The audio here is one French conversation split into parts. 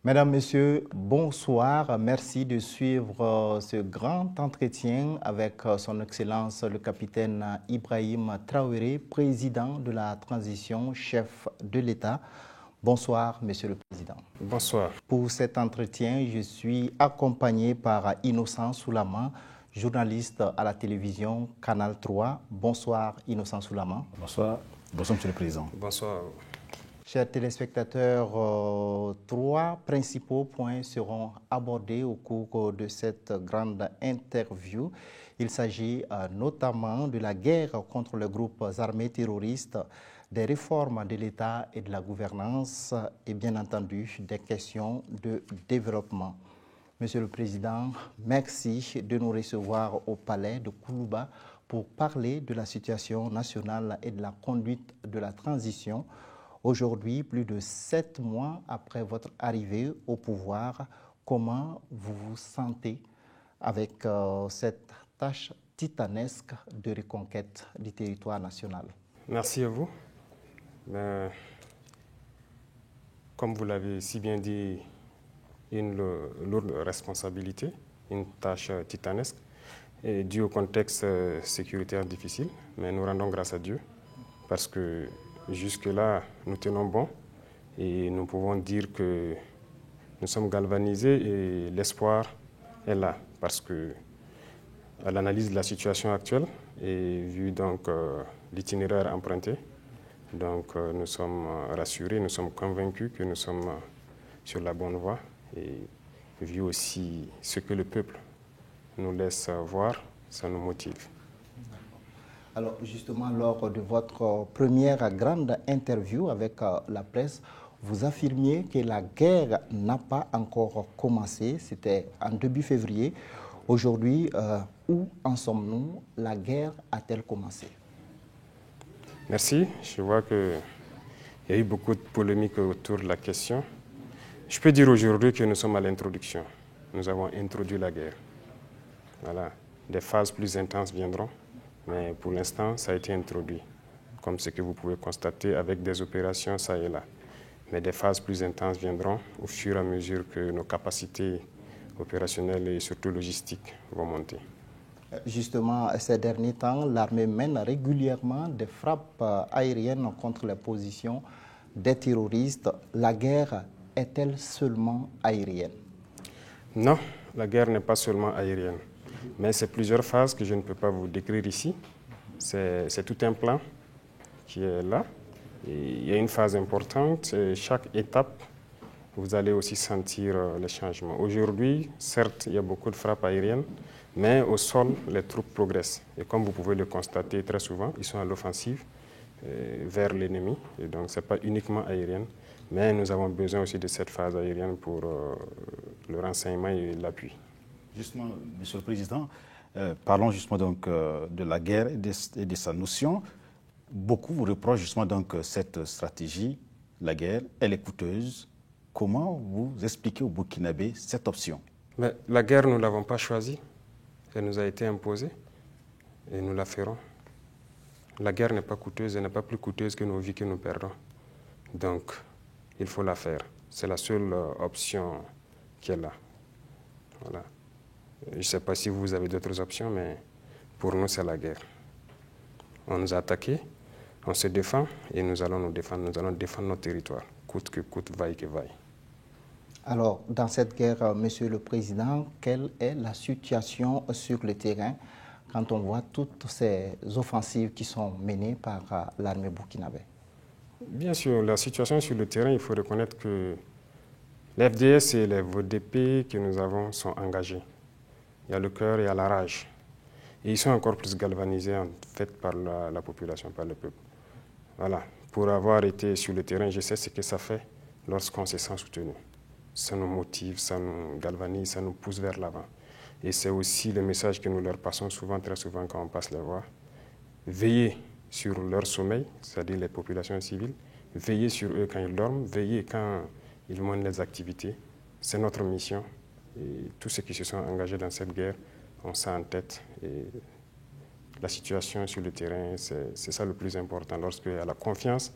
Mesdames, Messieurs, bonsoir. Merci de suivre ce grand entretien avec son Excellence le capitaine Ibrahim Traoré, président de la transition, chef de l'État. Bonsoir, Monsieur le Président. Bonsoir. Pour cet entretien, je suis accompagné par Innocent Soulaman, journaliste à la télévision Canal 3. Bonsoir, Innocent Soulaman. Bonsoir. Bonsoir, Monsieur le Président. Bonsoir. Chers téléspectateurs, trois principaux points seront abordés au cours de cette grande interview. Il s'agit notamment de la guerre contre les groupes armés terroristes, des réformes de l'État et de la gouvernance et bien entendu des questions de développement. Monsieur le Président, merci de nous recevoir au palais de Koulouba pour parler de la situation nationale et de la conduite de la transition. Aujourd'hui, plus de 7 mois après votre arrivée au pouvoir, comment vous vous sentez avec cette tâche titanesque de reconquête du territoire national? Merci à vous. Comme vous l'avez si bien dit, une lourde responsabilité, une tâche titanesque, et due au contexte sécuritaire difficile. Mais nous rendons grâce à Dieu parce que jusque-là, nous tenons bon et nous pouvons dire que nous sommes galvanisés et l'espoir est là parce que à l'analyse de la situation actuelle et vu donc l'itinéraire emprunté, donc nous sommes rassurés, nous sommes convaincus que nous sommes sur la bonne voie et vu aussi ce que le peuple nous laisse voir, ça nous motive. Alors justement, lors de votre première grande interview avec la presse, vous affirmiez que la guerre n'a pas encore commencé. C'était en début février. Aujourd'hui, où en sommes-nous? La guerre a-t-elle commencé? Merci. Je vois qu'il y a eu beaucoup de polémiques autour de la question. Je peux dire aujourd'hui que nous sommes à l'introduction. Nous avons introduit la guerre. Voilà. Des phases plus intenses viendront. Mais pour l'instant, ça a été introduit, comme ce que vous pouvez constater avec des opérations ça et là. Mais des phases plus intenses viendront au fur et à mesure que nos capacités opérationnelles et surtout logistiques vont monter. Justement, ces derniers temps, l'armée mène régulièrement des frappes aériennes contre les positions des terroristes. La guerre est-elle seulement aérienne? Non, la guerre n'est pas seulement aérienne. Mais c'est plusieurs phases que je ne peux pas vous décrire ici. C'est tout un plan qui est là. Et il y a une phase importante. Et chaque étape, vous allez aussi sentir les changements. Aujourd'hui, certes, il y a beaucoup de frappes aériennes, mais au sol, les troupes progressent. Et comme vous pouvez le constater très souvent, ils sont à l'offensive vers l'ennemi. Et donc, ce n'est pas uniquement aérienne. Mais nous avons besoin aussi de cette phase aérienne pour le renseignement et l'appui. Justement, Monsieur le Président, parlons justement donc de la guerre et de sa notion. Beaucoup vous reprochent justement donc cette stratégie, la guerre, elle est coûteuse. Comment vous expliquez aux Burkinabés cette option? Mais la guerre, nous ne l'avons pas choisie. Elle nous a été imposée et nous la ferons. La guerre n'est pas coûteuse, elle n'est pas plus coûteuse que nos vies que nous perdons. Donc, il faut la faire. C'est la seule option qui est là. Voilà. Je ne sais pas si vous avez d'autres options, mais pour nous, c'est la guerre. On nous a attaqués, on se défend et nous allons nous défendre. Nous allons défendre notre territoire, coûte que coûte, vaille que vaille. Alors, dans cette guerre, Monsieur le Président, quelle est la situation sur le terrain quand on voit toutes ces offensives qui sont menées par l'armée burkinabé? Bien sûr, la situation sur le terrain, il faut reconnaître que l'FDS et les VDP que nous avons sont engagés. Il y a le cœur et il y a la rage. Et ils sont encore plus galvanisés en fait par la population, par le peuple. Voilà. Pour avoir été sur le terrain, je sais ce que ça fait lorsqu'on se sent soutenu. Ça nous motive, ça nous galvanise, ça nous pousse vers l'avant. Et c'est aussi le message que nous leur passons souvent, très souvent quand on passe les voies. Veillez sur leur sommeil, c'est-à-dire les populations civiles. Veillez sur eux quand ils dorment, veillez quand ils mènent les activités. C'est notre mission. Et tous ceux qui se sont engagés dans cette guerre ont ça en tête. Et la situation sur le terrain, c'est ça le plus important. Lorsqu'il y a la confiance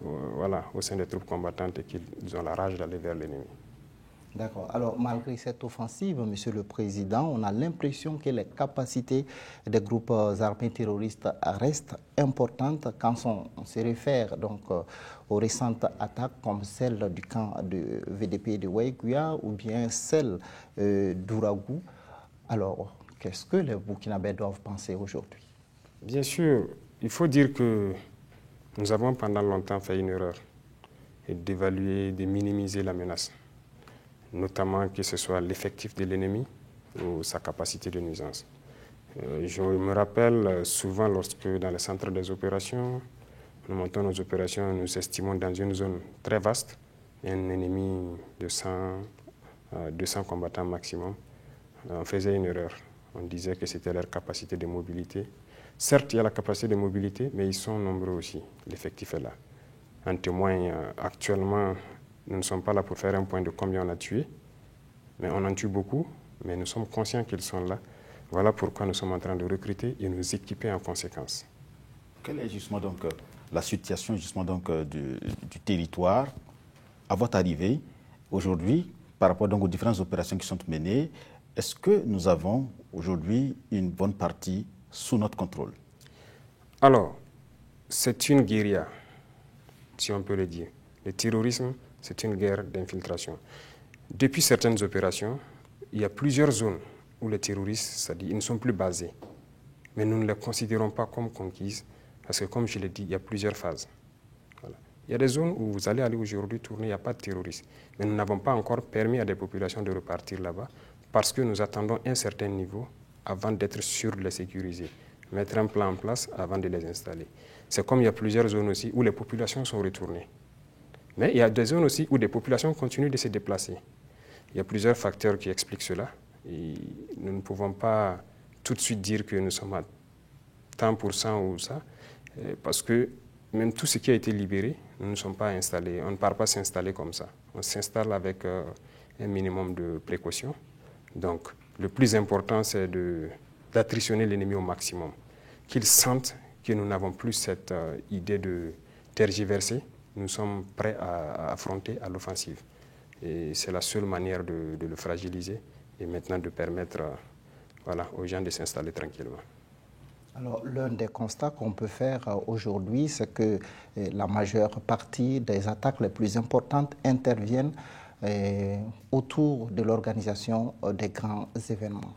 au sein des troupes combattantes et qu'ils ont la rage d'aller vers l'ennemi. D'accord. Alors, malgré cette offensive, Monsieur le Président, on a l'impression que les capacités des groupes armés terroristes restent importantes quand on se réfère donc aux récentes attaques comme celle du camp de VDP de Waïguya ou bien celle d'Ouragou. Alors, qu'est-ce que les Burkinabés doivent penser aujourd'hui? Bien sûr, il faut dire que nous avons pendant longtemps fait une erreur et d'évaluer, de minimiser la menace, notamment que ce soit l'effectif de l'ennemi ou sa capacité de nuisance. Je me rappelle souvent lorsque dans les centres des opérations, nous montons nos opérations, nous estimons dans une zone très vaste un ennemi de 200 combattants maximum. On faisait une erreur. On disait que c'était leur capacité de mobilité. Certes, il y a la capacité de mobilité, mais ils sont nombreux aussi. L'effectif est là. En témoigne, actuellement, nous ne sommes pas là pour faire un point de combien on a tué, mais on en tue beaucoup, mais nous sommes conscients qu'ils sont là. Voilà pourquoi nous sommes en train de recruter et nous équiper en conséquence. Quelle est justement donc la situation justement donc du territoire à votre arrivée aujourd'hui par rapport donc aux différentes opérations qui sont menées? Est-ce que nous avons aujourd'hui une bonne partie sous notre contrôle? Alors, c'est une guérilla, si on peut le dire. Le terrorisme, c'est une guerre d'infiltration. Depuis certaines opérations, il y a plusieurs zones où les terroristes, c'est-à-dire, ils ne sont plus basés. Mais nous ne les considérons pas comme conquises, parce que comme je l'ai dit, il y a plusieurs phases. Voilà. Il y a des zones où vous allez aller aujourd'hui tourner, il n'y a pas de terroristes. Mais nous n'avons pas encore permis à des populations de repartir là-bas, parce que nous attendons un certain niveau avant d'être sûrs de les sécuriser. Mettre un plan en place avant de les installer. C'est comme il y a plusieurs zones aussi où les populations sont retournées. Mais il y a des zones aussi où des populations continuent de se déplacer. Il y a plusieurs facteurs qui expliquent cela. Et nous ne pouvons pas tout de suite dire que nous sommes à tant pour cent ou ça, parce que même tout ce qui a été libéré, nous ne sommes pas installés. On ne part pas s'installer comme ça. On s'installe avec un minimum de précautions. Donc, le plus important, c'est d'attritionner l'ennemi au maximum. Qu'ils sentent que nous n'avons plus cette idée de tergiverser. Nous sommes prêts à affronter à l'offensive. Et c'est la seule manière de le fragiliser et maintenant de permettre aux gens de s'installer tranquillement. Alors, l'un des constats qu'on peut faire aujourd'hui, c'est que la majeure partie des attaques les plus importantes interviennent autour de l'organisation des grands événements.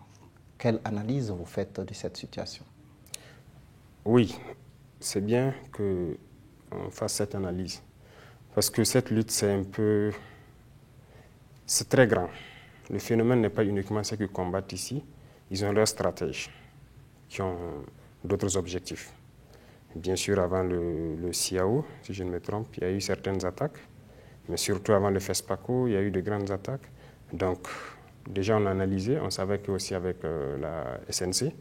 Quelle analyse vous faites de cette situation? Oui, c'est bien qu'on fasse cette analyse. Parce que cette lutte, c'est très grand. Le phénomène n'est pas uniquement ceux qui combattent ici. Ils ont leurs stratèges qui ont d'autres objectifs. Bien sûr, avant le CIAO, si je ne me trompe, il y a eu certaines attaques. Mais surtout avant le FESPACO, il y a eu de grandes attaques. Donc, déjà, on a analysé. On savait qu'aussi avec la SNC,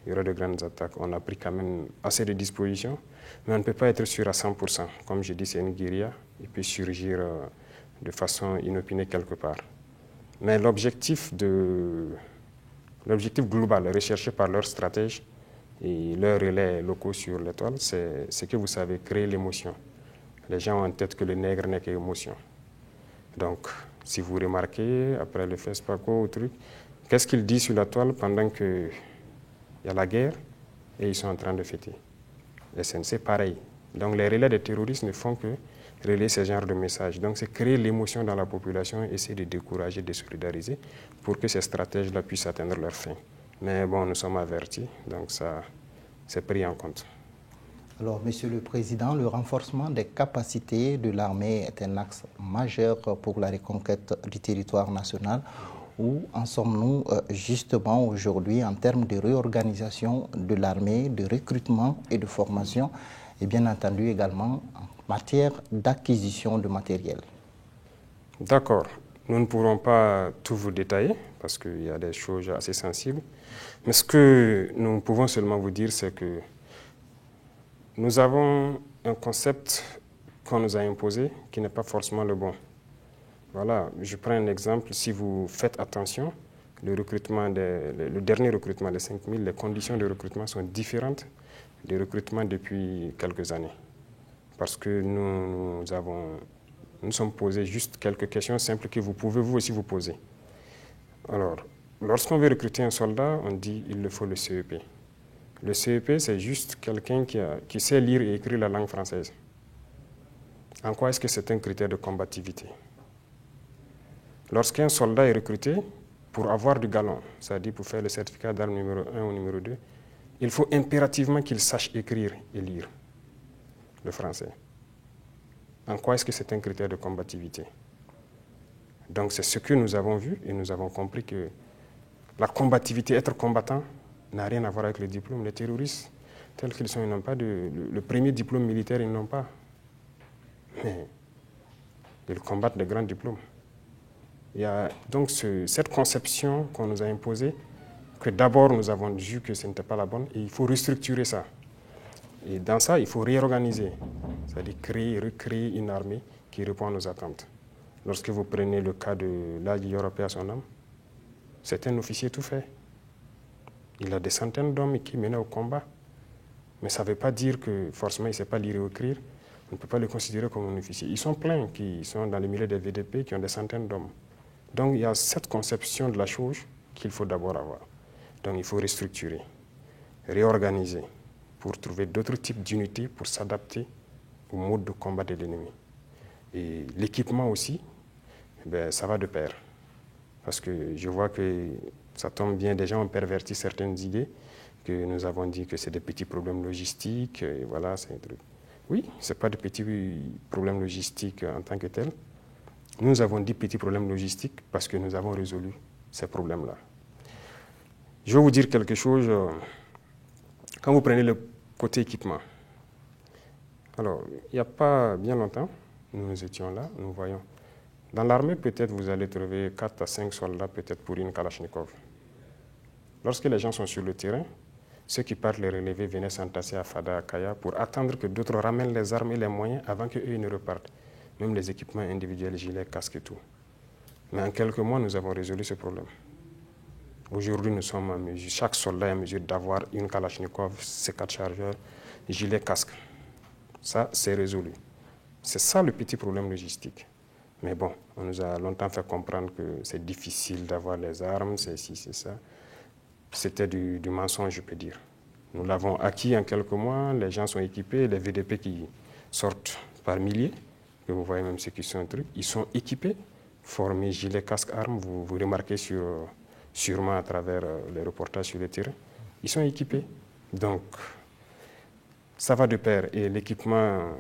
il y aurait de grandes attaques. On a pris quand même assez de dispositions. Mais on ne peut pas être sûr à 100%. Comme je dis, c'est une guérilla. Il peut surgir de façon inopinée quelque part. Mais l'objectif global recherché par leurs stratèges et leurs relais locaux sur l'étoile, c'est ce que vous savez, créer l'émotion. Les gens ont en tête que le nègre n'est qu'émotion. Donc, si vous remarquez, après le FESPACO ou truc, qu'est-ce qu'ils disent sur la toile pendant qu'il y a la guerre et ils sont en train de fêter? SNC, pareil. Donc, les relais des terroristes ne font que relayer ce genre de messages. Donc, c'est créer l'émotion dans la population, essayer de décourager, de solidariser pour que ces stratèges-là puissent atteindre leur fin. Mais bon, nous sommes avertis, donc ça, c'est pris en compte. Alors, Monsieur le Président, le renforcement des capacités de l'armée est un axe majeur pour la reconquête du territoire national. Où en sommes-nous justement aujourd'hui en termes de réorganisation de l'armée, de recrutement et de formation, et bien entendu également en matière d'acquisition de matériel? D'accord. Nous ne pourrons pas tout vous détailler parce qu'il y a des choses assez sensibles. Mais ce que nous pouvons seulement vous dire, c'est que nous avons un concept qu'on nous a imposé qui n'est pas forcément le bon. Voilà, je prends un exemple. Si vous faites attention, le dernier recrutement de 5 000, les conditions de recrutement sont différentes des recrutements depuis quelques années. Parce que nous avons Nous sommes posés juste quelques questions simples que vous pouvez vous aussi vous poser. Alors, lorsqu'on veut recruter un soldat, on dit qu'il lui faut le CEP. Le CEP, c'est juste quelqu'un qui sait lire et écrire la langue française. En quoi est-ce que c'est un critère de combativité? Lorsqu'un soldat est recruté, pour avoir du galon, c'est-à-dire pour faire le certificat d'arme numéro 1 ou numéro 2, il faut impérativement qu'il sache écrire et lire le français. En quoi est-ce que c'est un critère de combativité? Donc c'est ce que nous avons vu et nous avons compris que la combativité, être combattant, n'a rien à voir avec le diplôme. Les terroristes, tels qu'ils sont, ils n'ont pas le premier diplôme militaire, ils n'ont pas. Mais ils combattent de grands diplômes. Il y a donc cette conception qu'on nous a imposée, que d'abord nous avons vu que ce n'était pas la bonne, et il faut restructurer ça. Et dans ça, il faut réorganiser, c'est-à-dire créer, recréer une armée qui répond à nos attentes. Lorsque vous prenez le cas de l'Agi européen à son âme, c'est un officier tout fait. Il a des centaines d'hommes qui menaient au combat. Mais ça ne veut pas dire que forcément il ne sait pas lire ou écrire. On ne peut pas le considérer comme un officier. Ils sont pleins qui sont dans les milieux des VDP, qui ont des centaines d'hommes. Donc il y a cette conception de la chose qu'il faut d'abord avoir. Donc il faut restructurer, réorganiser pour trouver d'autres types d'unités pour s'adapter au mode de combat de l'ennemi. Et l'équipement aussi, ça va de pair. Parce que je vois que ça tombe bien, des gens ont perverti certaines idées, que nous avons dit que c'est des petits problèmes logistiques, et voilà, c'est un truc. Oui, ce n'est pas de petits problèmes logistiques en tant que tels. Nous avons dit petits problèmes logistiques parce que nous avons résolu ces problèmes-là. Je vais vous dire quelque chose. Quand vous prenez le côté équipement, alors, il n'y a pas bien longtemps, nous étions là, nous voyons. Dans l'armée, peut-être vous allez trouver 4 à 5 soldats peut-être pour une Kalachnikov. Lorsque les gens sont sur le terrain, ceux qui partent les relever venaient s'entasser à Fada, à Kaya, pour attendre que d'autres ramènent les armes et les moyens avant qu'eux ne repartent. Même les équipements individuels, gilets, casques et tout. Mais en quelques mois, nous avons résolu ce problème. Aujourd'hui, nous sommes en mesure, chaque soldat est en mesure d'avoir une Kalachnikov, ses 4 chargeurs, gilets, casques. Ça, c'est résolu. C'est ça le petit problème logistique. Mais bon, on nous a longtemps fait comprendre que c'est difficile d'avoir les armes, c'est ci, c'est ça. C'était du mensonge, je peux dire. Nous l'avons acquis en quelques mois, les gens sont équipés, les VDP qui sortent par milliers, que vous voyez même ceux qui sont un truc, ils sont équipés, formés, gilets, casques, armes, vous remarquez sûrement à travers les reportages sur le terrain, ils sont équipés. Donc, ça va de pair, et l'équipement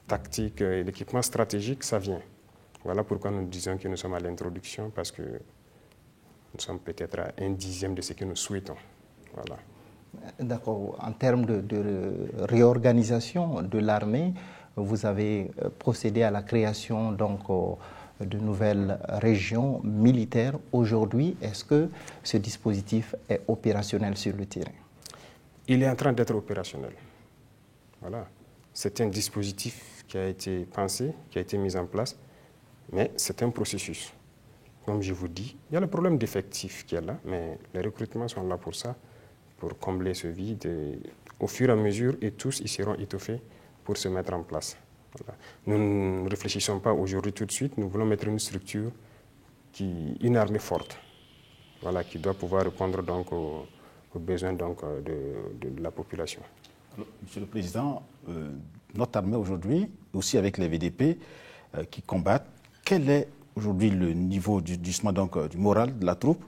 tactique et l'équipement stratégique, ça vient. Voilà pourquoi nous disons que nous sommes à l'introduction, parce que nous sommes peut-être à 1/10 de ce que nous souhaitons. Voilà. D'accord. En termes de réorganisation de l'armée, vous avez procédé à la création donc, de nouvelles régions militaires. Aujourd'hui, est-ce que ce dispositif est opérationnel sur le terrain? Il est en train d'être opérationnel. Voilà. C'est un dispositif qui a été pensé, qui a été mis en place, mais c'est un processus. Comme je vous dis, il y a le problème d'effectifs qui est là, mais les recrutements sont là pour ça, pour combler ce vide. Et au fur et à mesure, et tous ils seront étoffés pour se mettre en place. Voilà. Nous ne réfléchissons pas aujourd'hui tout de suite, nous voulons mettre une structure, une armée forte, voilà, qui doit pouvoir répondre donc aux besoins donc, de la population. Alors, Monsieur le Président, notre armée aujourd'hui, aussi avec les VDP qui combattent, quel est aujourd'hui le niveau du moral de la troupe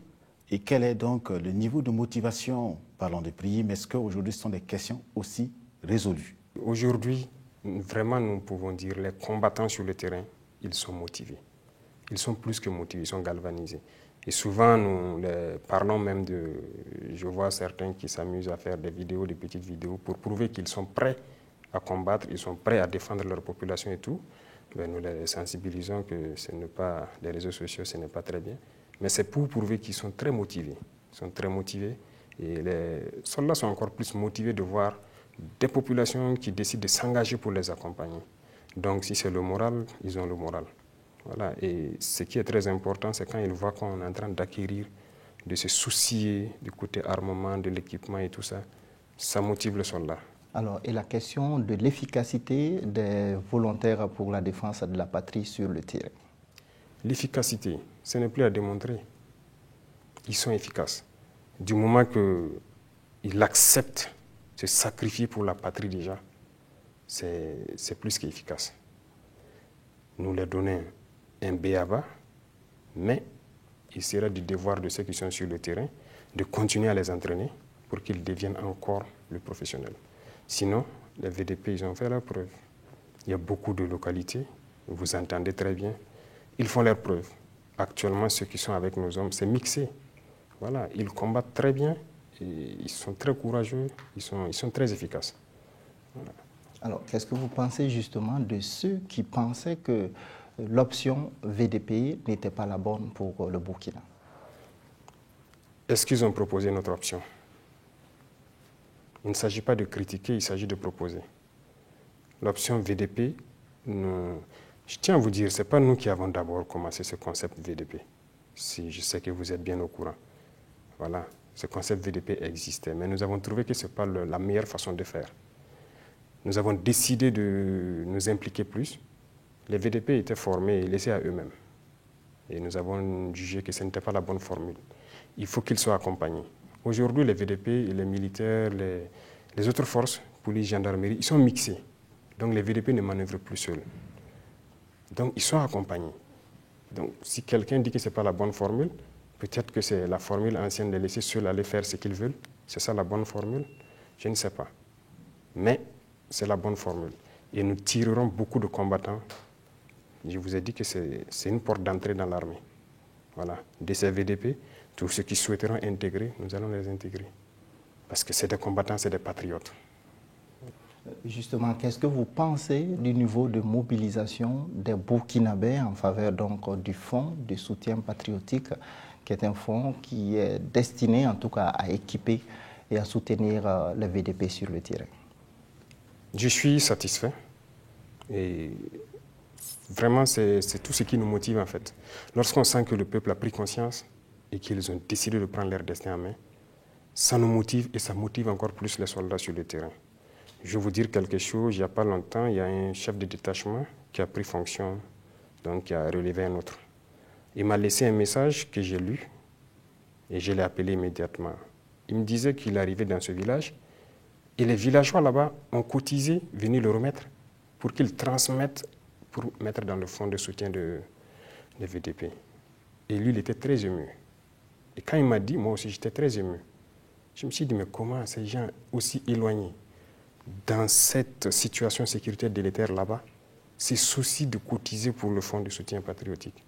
et quel est donc le niveau de motivation? Parlons de primes, est-ce qu'aujourd'hui ce sont des questions aussi résolues? Aujourd'hui, vraiment nous pouvons dire les combattants sur le terrain, ils sont motivés. Ils sont plus que motivés, ils sont galvanisés. Et souvent, nous parlons même je vois certains qui s'amusent à faire des vidéos, des petites vidéos, pour prouver qu'ils sont prêts à combattre, ils sont prêts à défendre leur population et tout. Ben, nous les sensibilisons que ce n'est pas, les réseaux sociaux, ce n'est pas très bien. Mais c'est pour prouver qu'ils sont très motivés. Ils sont très motivés. Et les soldats sont encore plus motivés de voir des populations qui décident de s'engager pour les accompagner. Donc, si c'est le moral, ils ont le moral. Voilà. Et ce qui est très important, c'est quand ils voient qu'on est en train d'acquérir, de se soucier du côté armement, de l'équipement et tout ça, ça motive le soldat. Alors, et la question de l'efficacité des volontaires pour la défense de la patrie sur le terrain? L'efficacité, ce n'est plus à démontrer. Ils sont efficaces. Du moment qu'ils acceptent de se sacrifier pour la patrie déjà, c'est plus qu'efficace. Nous leur donnons un b.a.-ba, mais il sera du devoir de ceux qui sont sur le terrain de continuer à les entraîner pour qu'ils deviennent encore plus professionnels. Sinon, les VDP, ils ont fait leur preuve. Il y a beaucoup de localités, vous entendez très bien, ils font leur preuve. Actuellement, ceux qui sont avec nos hommes, c'est mixé. Voilà, ils combattent très bien, et ils sont très courageux, ils sont très efficaces. Voilà. Alors, qu'est-ce que vous pensez justement de ceux qui pensaient que l'option VDP n'était pas la bonne pour le Burkina? Est-ce qu'ils ont proposé notre option? Il ne s'agit pas de critiquer, il s'agit de proposer. L'option VDP, je tiens à vous dire, ce n'est pas nous qui avons d'abord commencé ce concept VDP. Si je sais que vous êtes bien au courant. Voilà, ce concept VDP existait, mais nous avons trouvé que ce n'est pas la meilleure façon de faire. Nous avons décidé de nous impliquer plus. Les VDP étaient formés et laissés à eux-mêmes. Et nous avons jugé que ce n'était pas la bonne formule. Il faut qu'ils soient accompagnés. Aujourd'hui, les VDP, les militaires, les autres forces, police, gendarmerie, ils sont mixés. Donc les VDP ne manœuvrent plus seuls. Donc ils sont accompagnés. Donc si quelqu'un dit que ce n'est pas la bonne formule, peut-être que c'est la formule ancienne de laisser seuls aller faire ce qu'ils veulent. C'est ça la bonne formule? Je ne sais pas. Mais c'est la bonne formule. Et nous tirerons beaucoup de combattants. Je vous ai dit que c'est une porte d'entrée dans l'armée. Voilà. De ces VDP, tous ceux qui souhaiteront intégrer, nous allons les intégrer. Parce que c'est des combattants, c'est des patriotes. Justement, qu'est-ce que vous pensez du niveau de mobilisation des Burkinabés en faveur donc du fonds de soutien patriotique, qui est un fonds qui est destiné en tout cas à équiper et à soutenir les VDP sur le terrain? Je suis satisfait. Et vraiment, c'est tout ce qui nous motive en fait. Lorsqu'on sent que le peuple a pris conscience et qu'ils ont décidé de prendre leur destin en main, ça nous motive et ça motive encore plus les soldats sur le terrain. Je vais vous dire quelque chose, il n'y a pas longtemps, il y a un chef de détachement qui a pris fonction, donc qui a relevé un autre. Il m'a laissé un message que j'ai lu et je l'ai appelé immédiatement. Il me disait qu'il arrivait dans ce village et les villageois là-bas ont cotisé, venu le remettre pour qu'ils transmettent, pour mettre dans le fonds de soutien de VDP. Et lui, il était très ému. Et quand il m'a dit, moi aussi j'étais très ému. Je me suis dit, mais comment ces gens aussi éloignés, dans cette situation sécuritaire délétère là-bas, ces soucis de cotiser pour le fonds de soutien patriotique.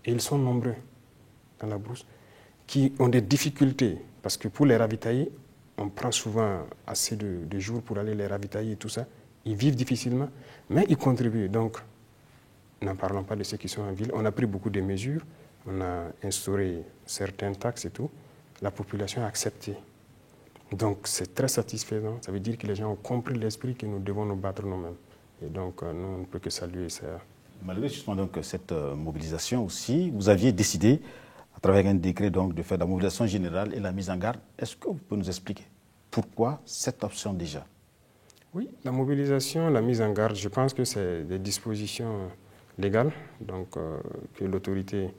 Et ils sont nombreux dans la brousse, qui ont des difficultés, parce que pour les ravitailler, on prend souvent assez de jours pour aller les ravitailler et tout ça. Ils vivent difficilement, mais ils contribuent. Donc, n'en parlons pas de ceux qui sont en ville. On a pris beaucoup de mesures, on a instauré certaines taxes et tout. La population a accepté. Donc, c'est très satisfaisant. Ça veut dire que les gens ont compris l'esprit que nous devons nous battre nous-mêmes. Et donc, nous, on ne peut que saluer ça. Malgré justement donc, cette mobilisation aussi, vous aviez décidé, à travers un décret, donc, de faire la mobilisation générale et la mise en garde. Est-ce que vous pouvez nous expliquer pourquoi cette option déjà? Oui, la mobilisation, la mise en garde, je pense que c'est des dispositions légales donc, que l'autorité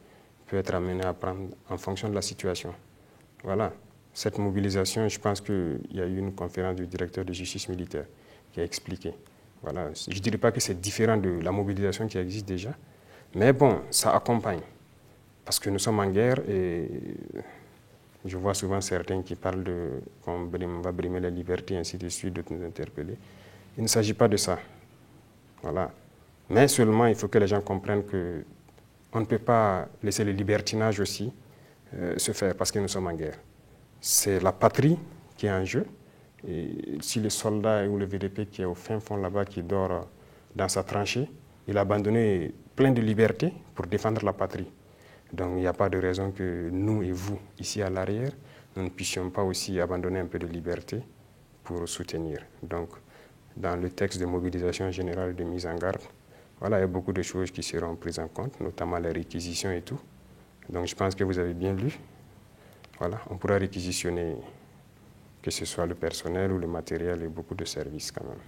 peut être amenée à prendre en fonction de la situation. Voilà. Cette mobilisation, je pense qu'il y a eu une conférence du directeur de justice militaire qui a expliqué. Voilà. Je ne dirais pas que c'est différent de la mobilisation qui existe déjà, mais bon, ça accompagne. Parce que nous sommes en guerre et je vois souvent certains qui parlent de qu'on va brimer les libertés, ainsi de suite, de nous interpeller. Il ne s'agit pas de ça. Voilà. Mais seulement, il faut que les gens comprennent qu'on ne peut pas laisser le libertinage aussi se faire parce que nous sommes en guerre. C'est la patrie qui est en jeu. Et si le soldat ou le VDP qui est au fin fond là-bas, qui dort dans sa tranchée, il a abandonné plein de libertés pour défendre la patrie. Donc il n'y a pas de raison que nous et vous, ici à l'arrière, nous ne puissions pas aussi abandonner un peu de liberté pour soutenir. Donc dans le texte de mobilisation générale de mise en garde, voilà, il y a beaucoup de choses qui seront prises en compte, notamment les réquisitions et tout. Donc je pense que vous avez bien lu. Voilà, on pourra réquisitionner que ce soit le personnel ou le matériel et beaucoup de services quand même.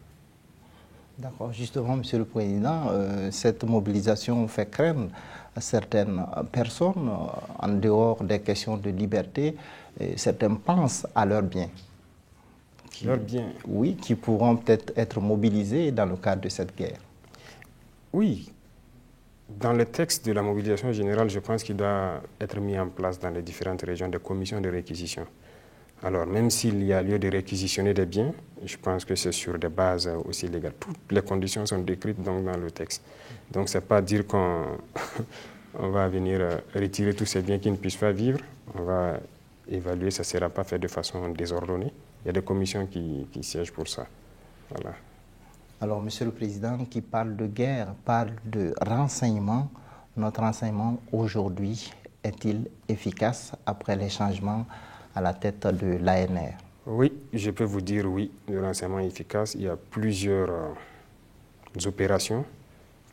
D'accord. Justement, Monsieur le Président, cette mobilisation fait craindre à certaines personnes, en dehors des questions de liberté, certains pensent à leurs biens. Leurs biens? Oui, qui pourront peut-être être mobilisés dans le cadre de cette guerre. Oui. Dans le texte de la mobilisation générale, je pense qu'il doit être mis en place dans les différentes régions des commissions de réquisition. Alors, même s'il y a lieu de réquisitionner des biens, je pense que c'est sur des bases aussi légales. Toutes les conditions sont décrites donc, dans le texte. Donc, ce n'est pas dire qu'on on va venir retirer tous ces biens qui ne puissent pas vivre. On va évaluer, ça ne sera pas fait de façon désordonnée. Il y a des commissions qui siègent pour ça. Voilà. Alors, Monsieur le Président, qui parle de guerre, parle de renseignement. Notre renseignement aujourd'hui est-il efficace après les changements à la tête de l'ANR? Oui, je peux vous dire oui, le renseignement est efficace. Il y a plusieurs opérations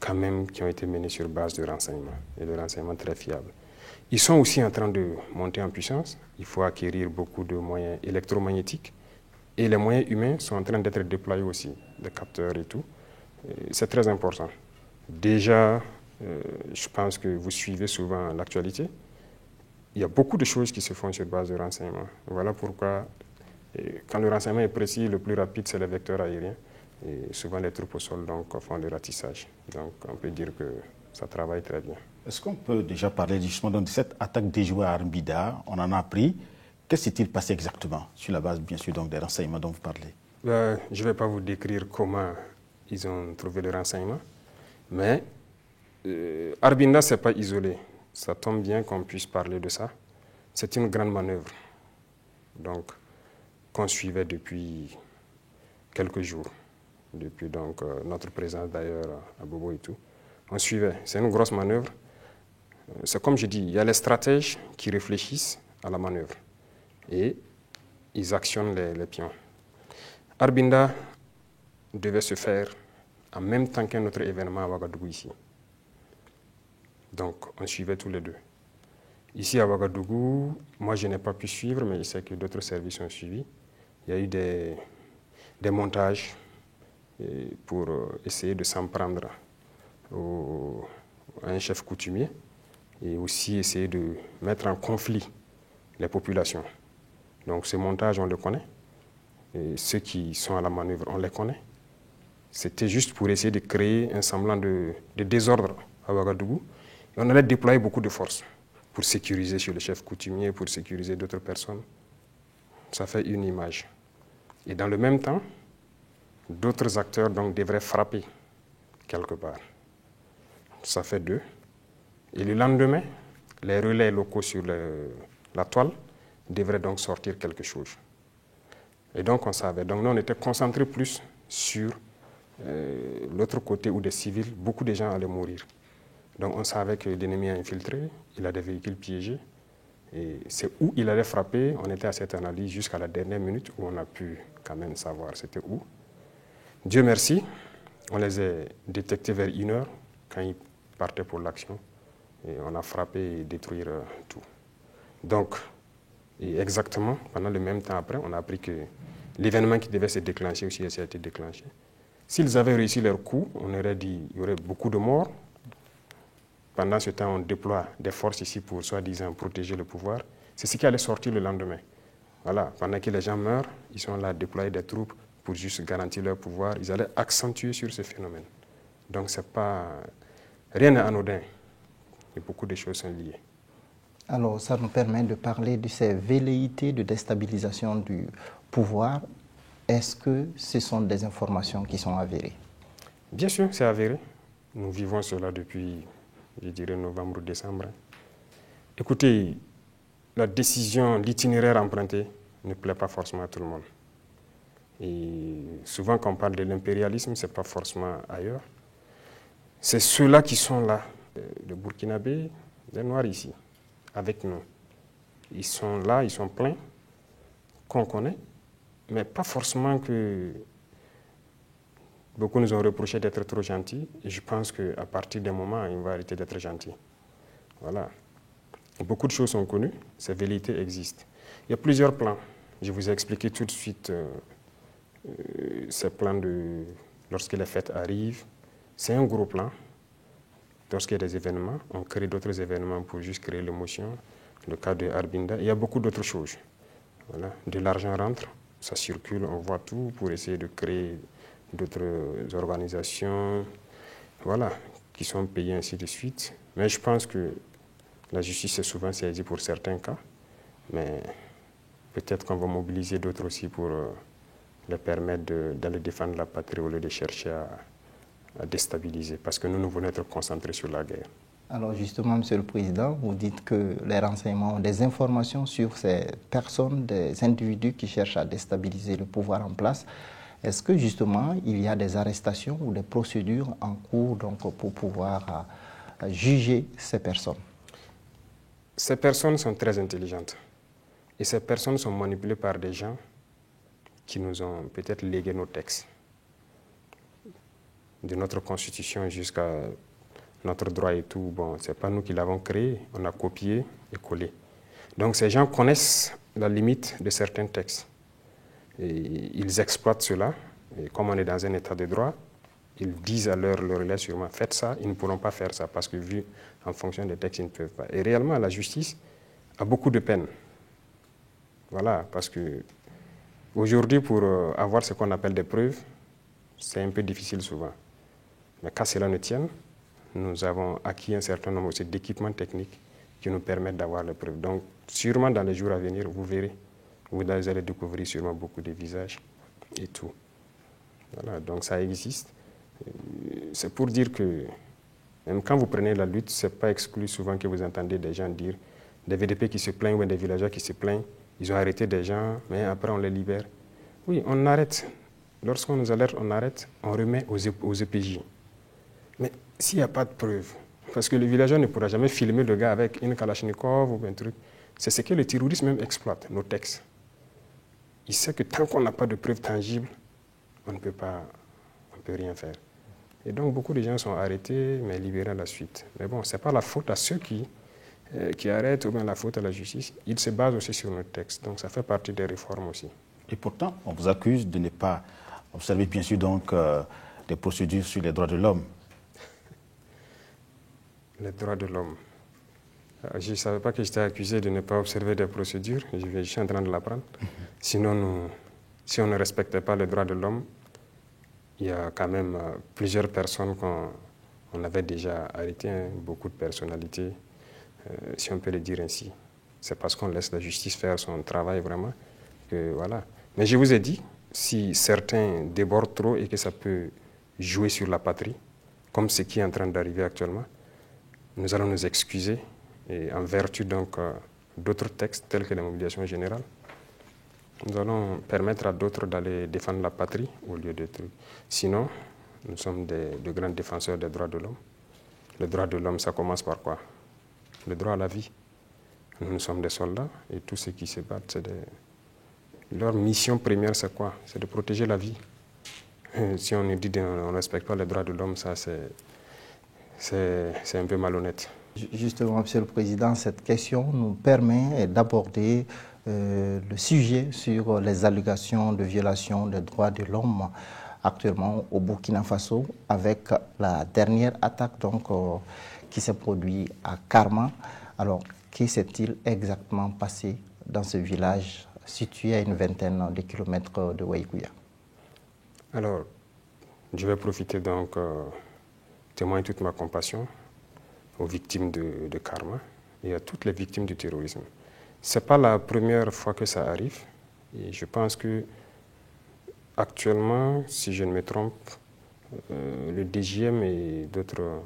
quand même qui ont été menées sur base de renseignement et de renseignement très fiables. Ils sont aussi en train de monter en puissance. Il faut acquérir beaucoup de moyens électromagnétiques et les moyens humains sont en train d'être déployés aussi, des capteurs et tout. C'est très important. Déjà, je pense que vous suivez souvent l'actualité. Il y a beaucoup de choses qui se font sur base de renseignement. Voilà pourquoi, quand le renseignement est précis, le plus rapide, c'est les vecteurs aériens. Et souvent, les troupes au sol donc, font le ratissage. Donc, on peut dire que ça travaille très bien. Est-ce qu'on peut déjà parler justement de cette attaque déjouée à Armbida? On en a appris. Qu'est-ce qui s'est passé exactement, sur la base, bien sûr, donc, des renseignements dont vous parlez? Je ne vais pas vous décrire comment ils ont trouvé le renseignement, mais Armbida, ce n'est pas isolé. Ça tombe bien qu'on puisse parler de ça. C'est une grande manœuvre, donc, qu'on suivait depuis quelques jours, depuis donc, notre présence d'ailleurs à Bobo et tout. On suivait. C'est une grosse manœuvre. C'est comme je dis, il y a les stratèges qui réfléchissent à la manœuvre et ils actionnent les pions. Armbida devait se faire en même temps qu'un autre événement à Ouagadougou ici. Donc, on suivait tous les deux. Ici à Ouagadougou, moi je n'ai pas pu suivre, mais je sais que d'autres services ont suivi. Il y a eu des montages pour essayer de s'en prendre à un chef coutumier et aussi essayer de mettre en conflit les populations. Donc ces montages, on les connaît. Et ceux qui sont à la manœuvre, on les connaît. C'était juste pour essayer de créer un semblant de désordre à Ouagadougou. Et on allait déployer beaucoup de forces pour sécuriser sur le chef coutumier, pour sécuriser d'autres personnes. Ça fait une image. Et dans le même temps, d'autres acteurs donc, devraient frapper quelque part. Ça fait deux. Et le lendemain, les relais locaux sur la toile devraient donc sortir quelque chose. Et donc on savait. Donc nous, on était concentrés plus sur l'autre côté où des civils, beaucoup de gens allaient mourir. Donc on savait que l'ennemi a infiltré, il a des véhicules piégés. Et c'est où il allait frapper. On était à cette analyse jusqu'à la dernière minute où on a pu quand même savoir c'était où. Dieu merci, on les a détectés vers 1h quand ils partaient pour l'action. Et on a frappé et détruit tout. Donc, et exactement, pendant le même temps après, on a appris que l'événement qui devait se déclencher aussi a été déclenché. S'ils avaient réussi leur coup, on aurait dit qu'il y aurait beaucoup de morts. Pendant ce temps, on déploie des forces ici pour, soi-disant, protéger le pouvoir. C'est ce qui allait sortir le lendemain. Voilà, pendant que les gens meurent, ils sont là à déployer des troupes pour juste garantir leur pouvoir. Ils allaient accentuer sur ce phénomène. Donc, c'est pas... rien n'est anodin. Et beaucoup de choses sont liées. Alors, ça nous permet de parler de ces velléités de déstabilisation du pouvoir. Est-ce que ce sont des informations qui sont avérées? Bien sûr, c'est avéré. Nous vivons cela depuis, je dirais, novembre ou décembre. Écoutez, la décision, l'itinéraire emprunté ne plaît pas forcément à tout le monde. Et souvent, quand on parle de l'impérialisme, ce n'est pas forcément ailleurs. C'est ceux-là qui sont là, les Burkinabés, les Noirs ici, avec nous. Ils sont là, ils sont pleins, qu'on connaît, mais pas forcément que... Beaucoup nous ont reproché d'être trop gentils, et je pense qu'à partir d'un moment, ils vont arrêter d'être gentils. Voilà. Beaucoup de choses sont connues, ces velléités existent. Il y a plusieurs plans. Je vous ai expliqué tout de suite ces plans lorsque les fêtes arrivent. C'est un gros plan. Lorsqu'il y a des événements, on crée d'autres événements pour juste créer l'émotion. Le cas de Arbinda, il y a beaucoup d'autres choses. Voilà. De l'argent rentre, ça circule, on voit tout pour essayer de créer d'autres organisations, voilà, qui sont payées ainsi de suite. Mais je pense que la justice est souvent saisie pour certains cas, mais peut-être qu'on va mobiliser d'autres aussi pour leur permettre d'aller défendre la patrie au lieu de chercher à déstabiliser, parce que nous voulons être concentrés sur la guerre. Alors justement, Monsieur le Président, vous dites que les renseignements ont des informations sur ces personnes, des individus qui cherchent à déstabiliser le pouvoir en place. Est-ce que justement, il y a des arrestations ou des procédures en cours donc, pour pouvoir juger ces personnes? Ces personnes sont très intelligentes. Et ces personnes sont manipulées par des gens qui nous ont peut-être légué nos textes. De notre constitution jusqu'à notre droit et tout, bon, ce n'est pas nous qui l'avons créé, on a copié et collé. Donc ces gens connaissent la limite de certains textes. Et ils exploitent cela. Et comme on est dans un état de droit, ils disent à leur relais sûrement, faites ça, ils ne pourront pas faire ça, parce que vu en fonction des textes, ils ne peuvent pas. Et réellement, la justice a beaucoup de peine. Voilà, parce que aujourd'hui, pour avoir ce qu'on appelle des preuves, c'est un peu difficile souvent. Mais qu'à cela ne tienne, nous avons acquis un certain nombre aussi d'équipements techniques qui nous permettent d'avoir les preuves. Donc, sûrement dans les jours à venir, vous verrez, vous allez découvrir sûrement beaucoup de visages et tout. Voilà, donc ça existe. C'est pour dire que même quand vous prenez la lutte, ce n'est pas exclu souvent que vous entendez des gens dire, des VDP qui se plaignent ou des villageois qui se plaignent, ils ont arrêté des gens, mais après on les libère. Oui, on arrête. Lorsqu'on nous alerte, on arrête, on remet aux EPJ. Mais s'il n'y a pas de preuve, parce que le villageois ne pourra jamais filmer le gars avec une Kalachnikov ou un truc, c'est ce que le terrorisme même exploite, nos textes. Il sait que tant qu'on n'a pas de preuves tangibles, on ne peut rien faire. Et donc beaucoup de gens sont arrêtés, mais libérés à la suite. Mais bon, ce n'est pas la faute à ceux qui arrêtent ou bien la faute à la justice. Ils se basent aussi sur nos textes, donc ça fait partie des réformes aussi. Et pourtant, on vous accuse de ne pas observer bien sûr donc des procédures sur les droits de l'homme. Les droits de l'homme. Je ne savais pas que j'étais accusé de ne pas observer des procédures. Je suis en train de l'apprendre. Sinon, si on ne respectait pas les droits de l'homme, il y a quand même plusieurs personnes qu'on avait déjà arrêtées, hein, beaucoup de personnalités, si on peut le dire ainsi. C'est parce qu'on laisse la justice faire son travail vraiment que voilà. Mais je vous ai dit, si certains débordent trop et que ça peut jouer sur la patrie, comme ce qui est en train d'arriver actuellement, nous allons nous excuser et en vertu donc d'autres textes tels que la mobilisation générale, nous allons permettre à d'autres d'aller défendre la patrie au lieu de trucs. Sinon, nous sommes de grands défenseurs des droits de l'homme. Le droit de l'homme, ça commence par quoi? Le droit à la vie. Nous sommes des soldats et tous ceux qui se battent, leur mission première, c'est quoi? C'est de protéger la vie. Si on nous dit qu'on ne respecte pas les droits de l'homme, ça c'est un peu malhonnête. Justement, Monsieur le Président, cette question nous permet d'aborder le sujet sur les allégations de violation des droits de l'homme actuellement au Burkina Faso avec la dernière attaque donc, qui s'est produite à Karma. Alors, qu'est-ce qui s'est-il exactement passé dans ce village situé à une vingtaine de kilomètres de Waïkouya? Alors, je vais profiter donc témoigner toute ma compassion aux victimes de Karma et à toutes les victimes du terrorisme. Ce n'est pas la première fois que ça arrive. Et je pense que actuellement, si je ne me trompe, le DGM et d'autres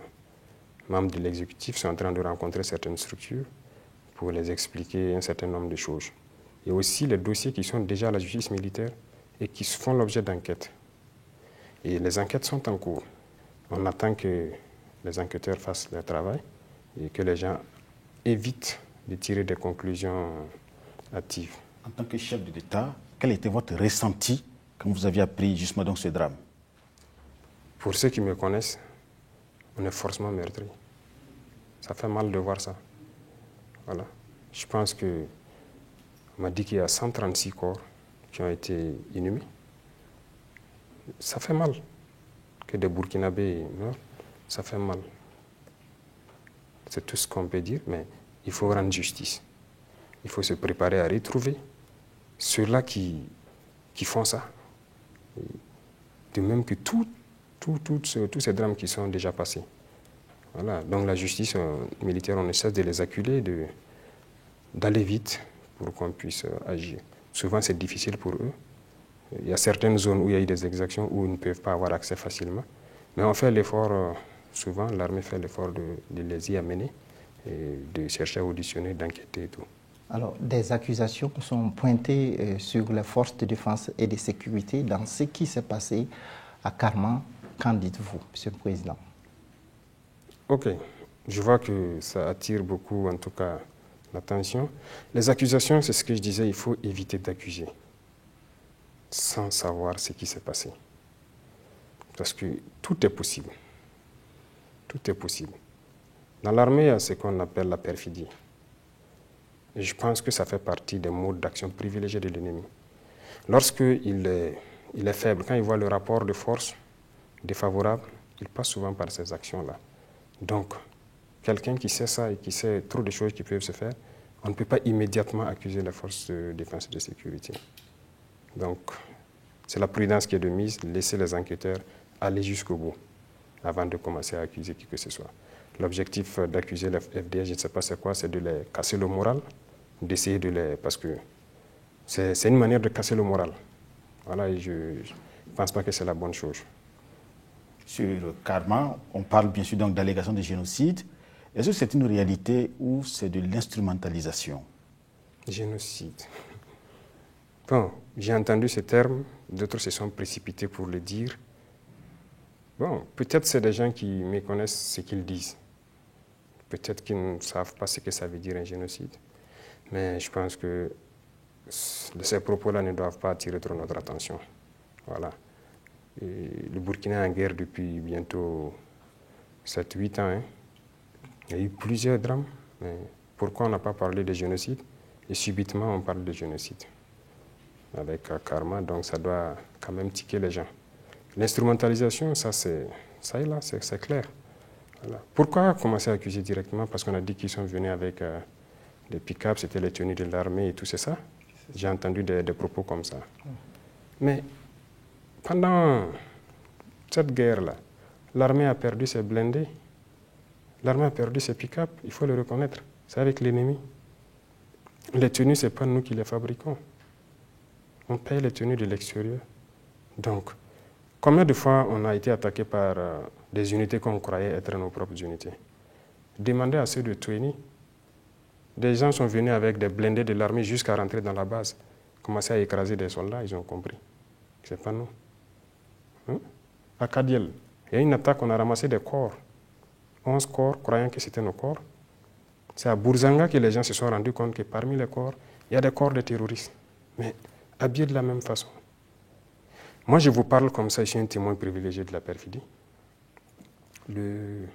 membres de l'exécutif sont en train de rencontrer certaines structures pour les expliquer un certain nombre de choses. Et aussi les dossiers qui sont déjà à la justice militaire et qui font l'objet d'enquêtes. Et les enquêtes sont en cours. On attend que les enquêteurs fassent leur travail et que les gens évitent de tirer des conclusions hâtives. En tant que chef de l'État, quel était votre ressenti quand vous aviez appris justement donc ce drame? Pour ceux qui me connaissent, on est forcément meurtri. Ça fait mal de voir ça. Voilà. Je pense que On m'a dit qu'il y a 136 corps qui ont été inhumés. Ça fait mal que des Burkinabés meurent, ça fait mal. C'est tout ce qu'on peut dire, mais il faut rendre justice. Il faut se préparer à retrouver ceux-là qui font ça. De même que tous ces drames qui sont déjà passés. Voilà. Donc la justice militaire, on ne cesse de les acculer, d'aller vite pour qu'on puisse agir. Souvent, c'est difficile pour eux. Il y a certaines zones où il y a eu des exactions où ils ne peuvent pas avoir accès facilement. Mais on fait l'effort, souvent, l'armée fait l'effort de les y amener, et de chercher à auditionner, d'enquêter et tout. Alors, des accusations sont pointées sur les forces de défense et de sécurité dans ce qui s'est passé à Karma. Qu'en dites-vous, Monsieur le Président? Ok, je vois que ça attire beaucoup, en tout cas, l'attention. Les accusations, c'est ce que je disais, il faut éviter d'accuser sans savoir ce qui s'est passé. Parce que tout est possible. Tout est possible. Dans l'armée, il y a ce qu'on appelle la perfidie. Et je pense que ça fait partie des modes d'action privilégiés de l'ennemi. Lorsqu'il est faible, quand il voit le rapport de force défavorable, il passe souvent par ces actions-là. Donc, quelqu'un qui sait ça et qui sait trop de choses qui peuvent se faire, on ne peut pas immédiatement accuser les forces de défense et de sécurité. Donc, c'est la prudence qui est de mise, laisser les enquêteurs aller jusqu'au bout avant de commencer à accuser qui que ce soit. L'objectif d'accuser les FDS, je ne sais pas c'est quoi, c'est de les casser le moral, d'essayer de les... Parce que c'est une manière de casser le moral. Voilà, et je ne pense pas que c'est la bonne chose. Sur Karma, on parle bien sûr donc d'allégation de génocide. Est-ce que c'est une réalité ou c'est de l'instrumentalisation? Génocide. Bon, j'ai entendu ce terme, d'autres se sont précipités pour le dire. Bon, peut-être c'est des gens qui méconnaissent ce qu'ils disent. Peut-être qu'ils ne savent pas ce que ça veut dire un génocide. Mais je pense que ces propos-là ne doivent pas attirer trop notre attention. Voilà. Et le Burkina est en guerre depuis bientôt 7-8 ans. Hein. Il y a eu plusieurs drames. Mais pourquoi on n'a pas parlé de génocide? Et subitement, on parle de génocide. Avec Karma, donc ça doit quand même tiquer les gens. L'instrumentalisation, ça est là, c'est clair. Voilà. Pourquoi commencer à accuser directement? Parce qu'on a dit qu'ils sont venus avec des pick-up, c'était les tenues de l'armée et tout, c'est ça? J'ai entendu des propos comme ça. Mais pendant cette guerre-là, l'armée a perdu ses blindés, l'armée a perdu ses pick-up, il faut le reconnaître. C'est avec l'ennemi. Les tenues, ce n'est pas nous qui les fabriquons. On paye les tenues de l'extérieur. Donc, combien de fois on a été attaqué par des unités qu'on croyait être nos propres unités? Demandez à ceux de Tueni. Des gens sont venus avec des blindés de l'armée jusqu'à rentrer dans la base, commencer à écraser des soldats, ils ont compris. Ce n'est pas nous. Hein? À Kadiel, il y a une attaque, on a ramassé des corps. 11 corps, croyant que c'était nos corps. C'est à Bourzanga que les gens se sont rendus compte que parmi les corps, il y a des corps de terroristes. Mais habillés de la même façon. Moi, je vous parle comme ça, je suis un témoin privilégié de la perfidie. Le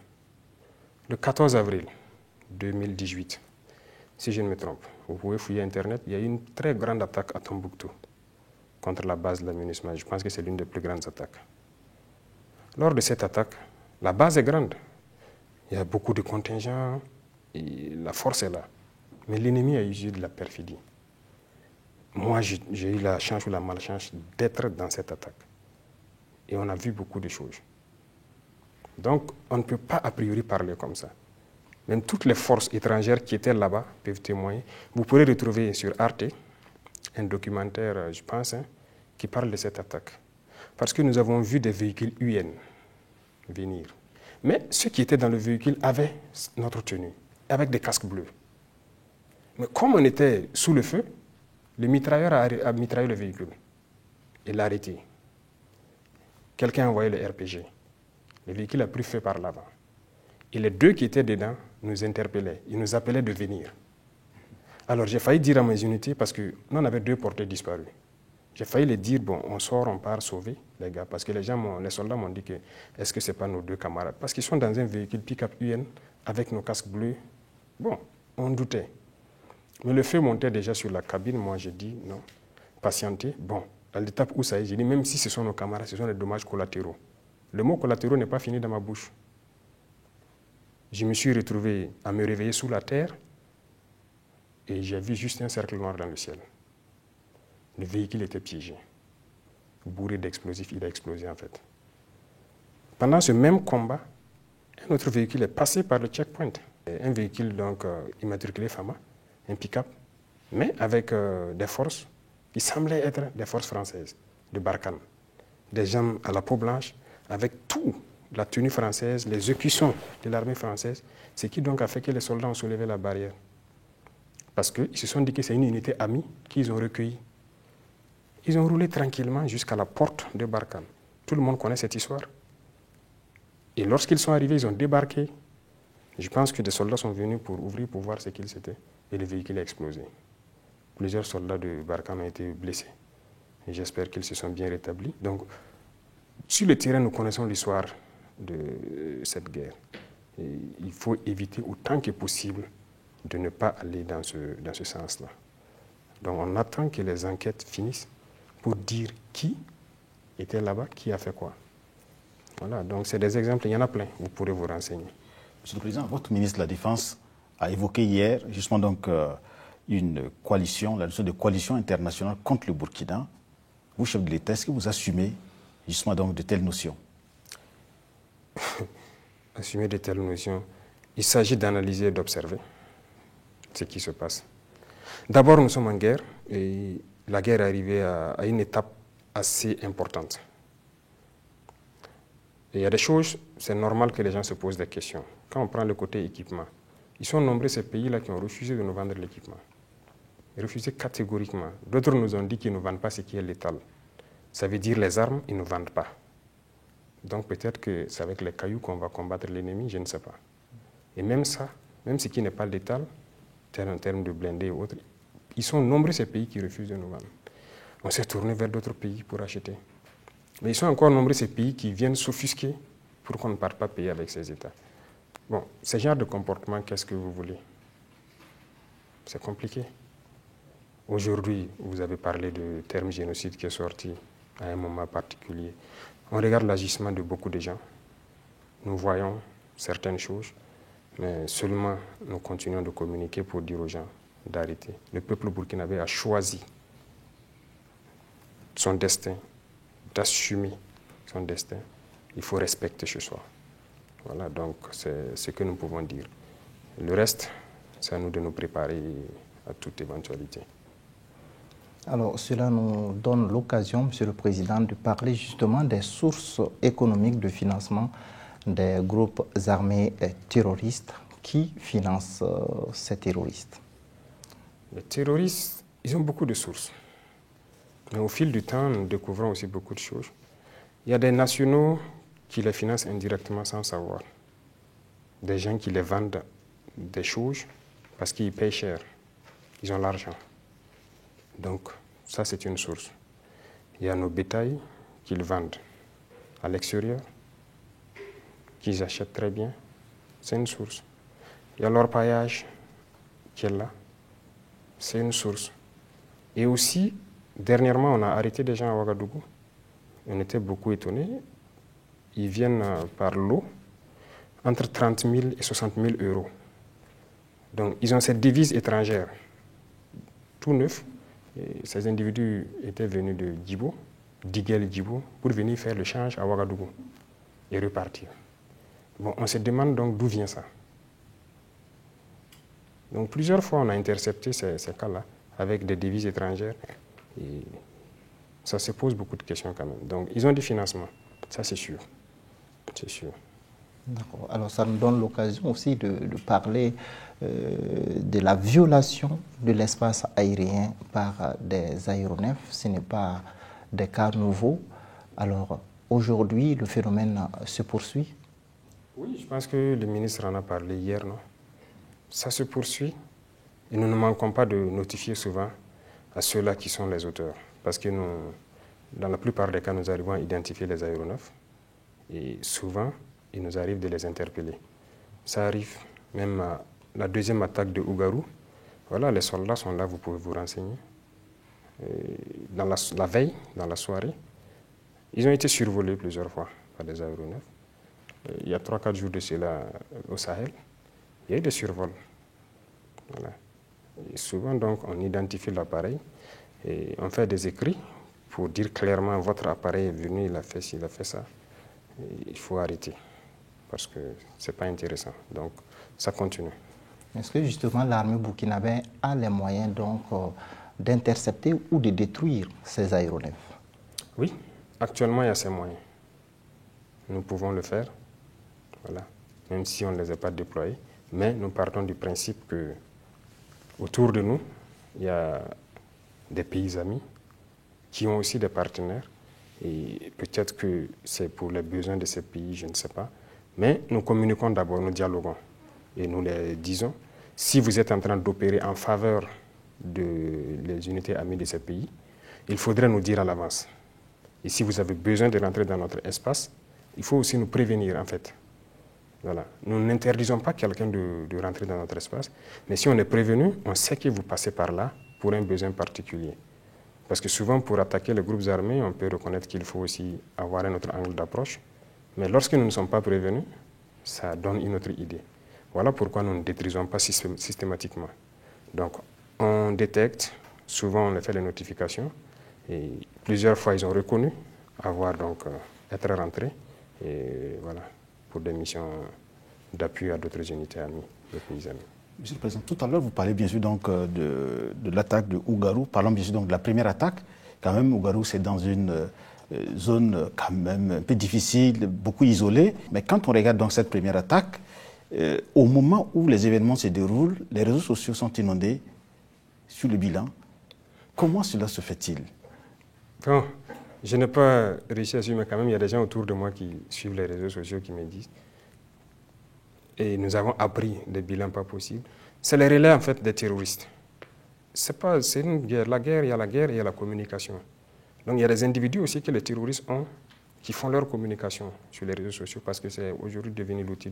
14 avril 2018, si je ne me trompe, vous pouvez fouiller Internet, il y a eu une très grande attaque à Tombouctou contre la base de la MINUSMA. Je pense que c'est l'une des plus grandes attaques. Lors de cette attaque, la base est grande. Il y a beaucoup de contingents, et la force est là. Mais l'ennemi a usé de la perfidie. Moi, j'ai eu la chance ou la malchance d'être dans cette attaque. Et on a vu beaucoup de choses. Donc, on ne peut pas a priori parler comme ça. Même toutes les forces étrangères qui étaient là-bas peuvent témoigner. Vous pourrez retrouver sur Arte un documentaire, je pense, qui parle de cette attaque. Parce que nous avons vu des véhicules UN venir. Mais ceux qui étaient dans le véhicule avaient notre tenue, avec des casques bleus. Mais comme on était sous le feu, le mitrailleur a mitraillé le véhicule. Il l'a arrêté. Quelqu'un a envoyé le RPG. Le véhicule a pris feu par l'avant. Et les deux qui étaient dedans nous interpellaient. Ils nous appelaient de venir. Alors j'ai failli dire à mes unités, parce que nous on avait 2 porteurs disparus. J'ai failli les dire, bon, on sort, on part sauver les gars. Parce que les soldats m'ont dit que, est-ce que ce n'est pas nos 2 camarades? Parce qu'ils sont dans un véhicule pick-up UN avec nos casques bleus. Bon, on doutait. Mais le feu montait déjà sur la cabine. Moi, j'ai dit non, patientez. Bon, à l'étape où ça est, j'ai dit même si ce sont nos camarades, ce sont des dommages collatéraux. Le mot collatéraux n'est pas fini dans ma bouche. Je me suis retrouvé à me réveiller sous la terre et j'ai vu juste un cercle noir dans le ciel. Le véhicule était piégé. Bourré d'explosifs, il a explosé en fait. Pendant ce même combat, un autre véhicule est passé par le checkpoint. Un véhicule donc immatriculé FAMA, un pick-up, mais avec des forces qui semblaient être des forces françaises, de Barkhane. Des gens à la peau blanche, avec tout, la tenue française, les écussons de l'armée française, ce qui donc a fait que les soldats ont soulevé la barrière. Parce qu'ils se sont dit que c'est une unité amie qu'ils ont recueillie. Ils ont roulé tranquillement jusqu'à la porte de Barkhane. Tout le monde connaît cette histoire. Et lorsqu'ils sont arrivés, ils ont débarqué. Je pense que des soldats sont venus pour ouvrir, pour voir ce qu'il c'était. Et le véhicule a explosé. Plusieurs soldats de Barkhane ont été blessés. Et j'espère qu'ils se sont bien rétablis. Donc, sur le terrain, nous connaissons l'histoire de cette guerre. Et il faut éviter autant que possible de ne pas aller dans ce sens-là. Donc, on attend que les enquêtes finissent pour dire qui était là-bas, qui a fait quoi. Voilà, donc c'est des exemples, il y en a plein, vous pourrez vous renseigner. Monsieur le Président, votre ministre de la Défense a évoqué hier justement donc une coalition, la notion de coalition internationale contre le Burkina. Vous, chef de l'État, est-ce que vous assumez justement donc de telles notions? Assumer de telles notions, il s'agit d'analyser et d'observer ce qui se passe. D'abord, nous sommes en guerre et la guerre est arrivée à une étape assez importante. Et il y a des choses, c'est normal que les gens se posent des questions. Quand on prend le côté équipement, ils sont nombreux ces pays-là qui ont refusé de nous vendre l'équipement. Refusé catégoriquement. D'autres nous ont dit qu'ils ne vendent pas ce qui est létal. Ça veut dire les armes, ils ne vendent pas. Donc peut-être que c'est avec les cailloux qu'on va combattre l'ennemi, je ne sais pas. Et même ça, même ce qui n'est pas létal, en termes de blindés et autres, ils sont nombreux ces pays qui refusent de nous vendre. On s'est tourné vers d'autres pays pour acheter. Mais ils sont encore nombreux ces pays qui viennent s'offusquer pour qu'on ne parte pas payer avec ces États. Bon, ce genre de comportement, qu'est-ce que vous voulez? C'est compliqué. Aujourd'hui, vous avez parlé du terme génocide qui est sorti à un moment particulier. On regarde l'agissement de beaucoup de gens. Nous voyons certaines choses, mais seulement nous continuons de communiquer pour dire aux gens d'arrêter. Le peuple burkinabé a choisi son destin, d'assumer son destin. Il faut respecter ce choix. Voilà, donc c'est ce que nous pouvons dire. Le reste, c'est à nous de nous préparer à toute éventualité. Alors, cela nous donne l'occasion, Monsieur le Président, de parler justement des sources économiques de financement des groupes armés terroristes. Qui financent ces terroristes? Les terroristes, ils ont beaucoup de sources. Mais au fil du temps, nous découvrons aussi beaucoup de choses. Il y a des nationaux qui les financent indirectement sans savoir. Des gens qui les vendent des choses parce qu'ils payent cher. Ils ont l'argent. Donc, ça, c'est une source. Il y a nos bétails qu'ils vendent à l'extérieur, qu'ils achètent très bien. C'est une source. Il y a l'orpaillage qui est là. C'est une source. Et aussi, dernièrement, on a arrêté des gens à Ouagadougou. On était beaucoup étonnés. Ils viennent par lot entre 30 000 et 60 000 euros. Donc, ils ont cette devise étrangère, tout neuf. Et ces individus étaient venus de Djibo, d'Iguel Djibo, pour venir faire le change à Ouagadougou et repartir. Bon, on se demande donc d'où vient ça. Donc, plusieurs fois, on a intercepté ces cas-là avec des devises étrangères. Et ça se pose beaucoup de questions quand même. Donc, ils ont du financement, ça c'est sûr. C'est sûr. D'accord. Alors, ça nous donne l'occasion aussi de parler de la violation de l'espace aérien par des aéronefs. Ce n'est pas des cas nouveaux. Alors, aujourd'hui, le phénomène se poursuit? Oui, je pense que le ministre en a parlé hier, non? Ça se poursuit et nous ne manquons pas de notifier souvent à ceux-là qui sont les auteurs. Parce que nous, dans la plupart des cas, nous arrivons à identifier les aéronefs et souvent, il nous arrive de les interpeller. Ça arrive même à la deuxième attaque de Ougarou. Voilà, les soldats sont là, vous pouvez vous renseigner. Dans la veille, dans la soirée, ils ont été survolés plusieurs fois par des aéronefs. Il y a 3-4 jours de cela au Sahel, il y a eu des survols. Voilà. Et souvent, donc, on identifie l'appareil et on fait des écrits pour dire clairement votre appareil est venu, il a fait ci, il a fait ça. Et il faut arrêter parce que ce n'est pas intéressant. Donc, ça continue. Est-ce que justement l'armée burkinabé a les moyens donc d'intercepter ou de détruire ces aéronefs? Oui, actuellement il y a ces moyens. Nous pouvons le faire, voilà, même si on ne les a pas déployés. Mais nous partons du principe que autour de nous, il y a des pays amis qui ont aussi des partenaires. Et peut-être que c'est pour les besoins de ces pays, je ne sais pas. Mais nous communiquons d'abord, nous dialoguons. Et nous les disons, si vous êtes en train d'opérer en faveur des unités amies de ces pays, il faudrait nous dire à l'avance. Et si vous avez besoin de rentrer dans notre espace, il faut aussi nous prévenir en fait. Voilà. Nous n'interdisons pas quelqu'un de rentrer dans notre espace, mais si on est prévenu, on sait que vous passez par là pour un besoin particulier. Parce que souvent, pour attaquer les groupes armés, on peut reconnaître qu'il faut aussi avoir un autre angle d'approche. Mais lorsque nous ne sommes pas prévenus, ça donne une autre idée. Voilà pourquoi nous ne détruisons pas systématiquement. Donc, on détecte, souvent on fait les notifications, et plusieurs fois ils ont reconnu avoir donc être rentrés, et voilà, pour des missions d'appui à d'autres unités amies, des pays amis. Monsieur le Président, tout à l'heure, vous parlez bien sûr donc, de l'attaque de Ougarou. Parlons bien sûr donc de la première attaque. Quand même, Ougarou, c'est dans une zone quand même un peu difficile, beaucoup isolée. Mais quand on regarde donc cette première attaque, au moment où les événements se déroulent, les réseaux sociaux sont inondés sur le bilan. Comment cela se fait-il? Bon, je n'ai pas réussi à suivre, mais quand même, il y a des gens autour de moi qui suivent les réseaux sociaux qui me disent. Et nous avons appris des bilans pas possibles. C'est les relais en fait des terroristes. C'est une guerre. La guerre, il y a la guerre et il y a la communication. Donc il y a des individus aussi que les terroristes ont qui font leur communication sur les réseaux sociaux parce que c'est aujourd'hui devenu l'outil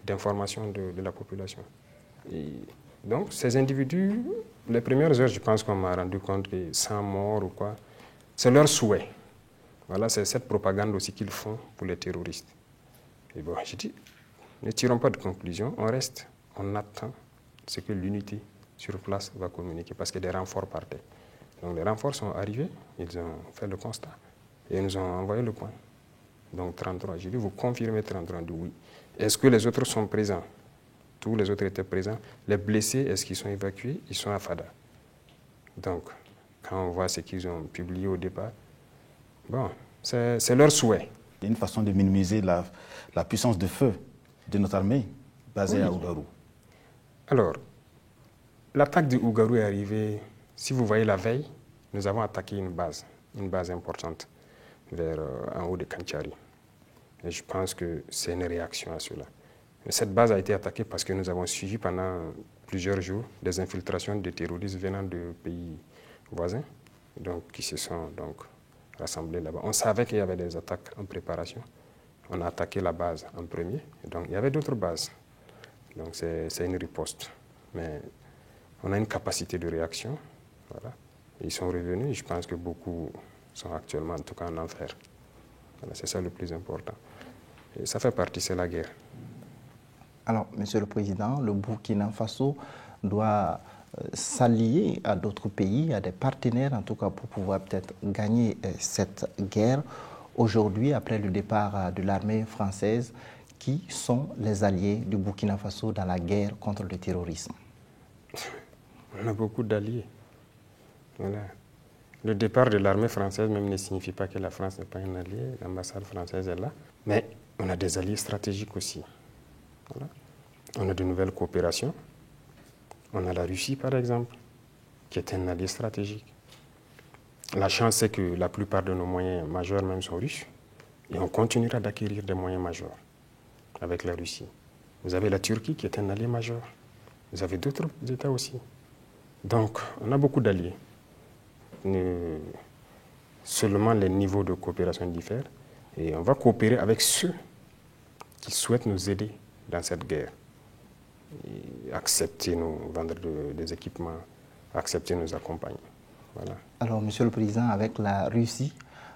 d'information de la population. Et donc ces individus, les premières heures, je pense qu'on m'a rendu compte que 100 morts ou quoi, c'est leur souhait. Voilà, c'est cette propagande aussi qu'ils font pour les terroristes. Et bon, j'ai dit, ne tirons pas de conclusion, on reste, on attend ce que l'unité sur place va communiquer parce que des renforts partaient. Donc les renforts sont arrivés, ils ont fait le constat et ils nous ont envoyé le point. Donc 33, j'ai dit, vous confirmez 33, dit oui. Est-ce que les autres sont présents? Tous les autres étaient présents. Les blessés, est-ce qu'ils sont évacués? Ils sont à Fada. Donc, quand on voit ce qu'ils ont publié au départ, bon, c'est leur souhait. Il y a une façon de minimiser la puissance de feu de notre armée basée à Ougarou. Alors, l'attaque de Ougarou est arrivée, si vous voyez la veille, nous avons attaqué une base importante en haut de Kanchari. Et je pense que c'est une réaction à cela. Mais cette base a été attaquée parce que nous avons suivi pendant plusieurs jours des infiltrations de terroristes venant de pays voisins, donc, qui se sont donc rassemblés là-bas. On savait qu'il y avait des attaques en préparation. On a attaqué la base en premier, donc il y avait d'autres bases. Donc c'est une riposte. Mais on a une capacité de réaction. Voilà. Ils sont revenus, je pense que beaucoup sont actuellement, en tout cas, en enfer. Voilà, c'est ça le plus important. Et ça fait partie, c'est la guerre. Alors, Monsieur le Président, le Burkina Faso doit s'allier à d'autres pays, à des partenaires, en tout cas, pour pouvoir peut-être gagner cette guerre. Aujourd'hui, après le départ de l'armée française, qui sont les alliés du Burkina Faso dans la guerre contre le terrorisme? On a beaucoup d'alliés. Voilà. Le départ de l'armée française même ne signifie pas que la France n'est pas un allié. L'ambassade française est là. Mais on a des alliés stratégiques aussi. Voilà. On a de nouvelles coopérations. On a la Russie, par exemple, qui est un allié stratégique. La chance, c'est que la plupart de nos moyens majeurs même sont russes. Et on continuera d'acquérir des moyens majeurs avec la Russie. Vous avez la Turquie qui est un allié majeur. Vous avez d'autres États aussi. Donc, on a beaucoup d'alliés. Seulement les niveaux de coopération diffèrent. Et on va coopérer avec ceux qui souhaitent nous aider dans cette guerre. et accepter nous vendre des équipements, accepter nous accompagner. Voilà. Alors, Monsieur le Président, avec la Russie,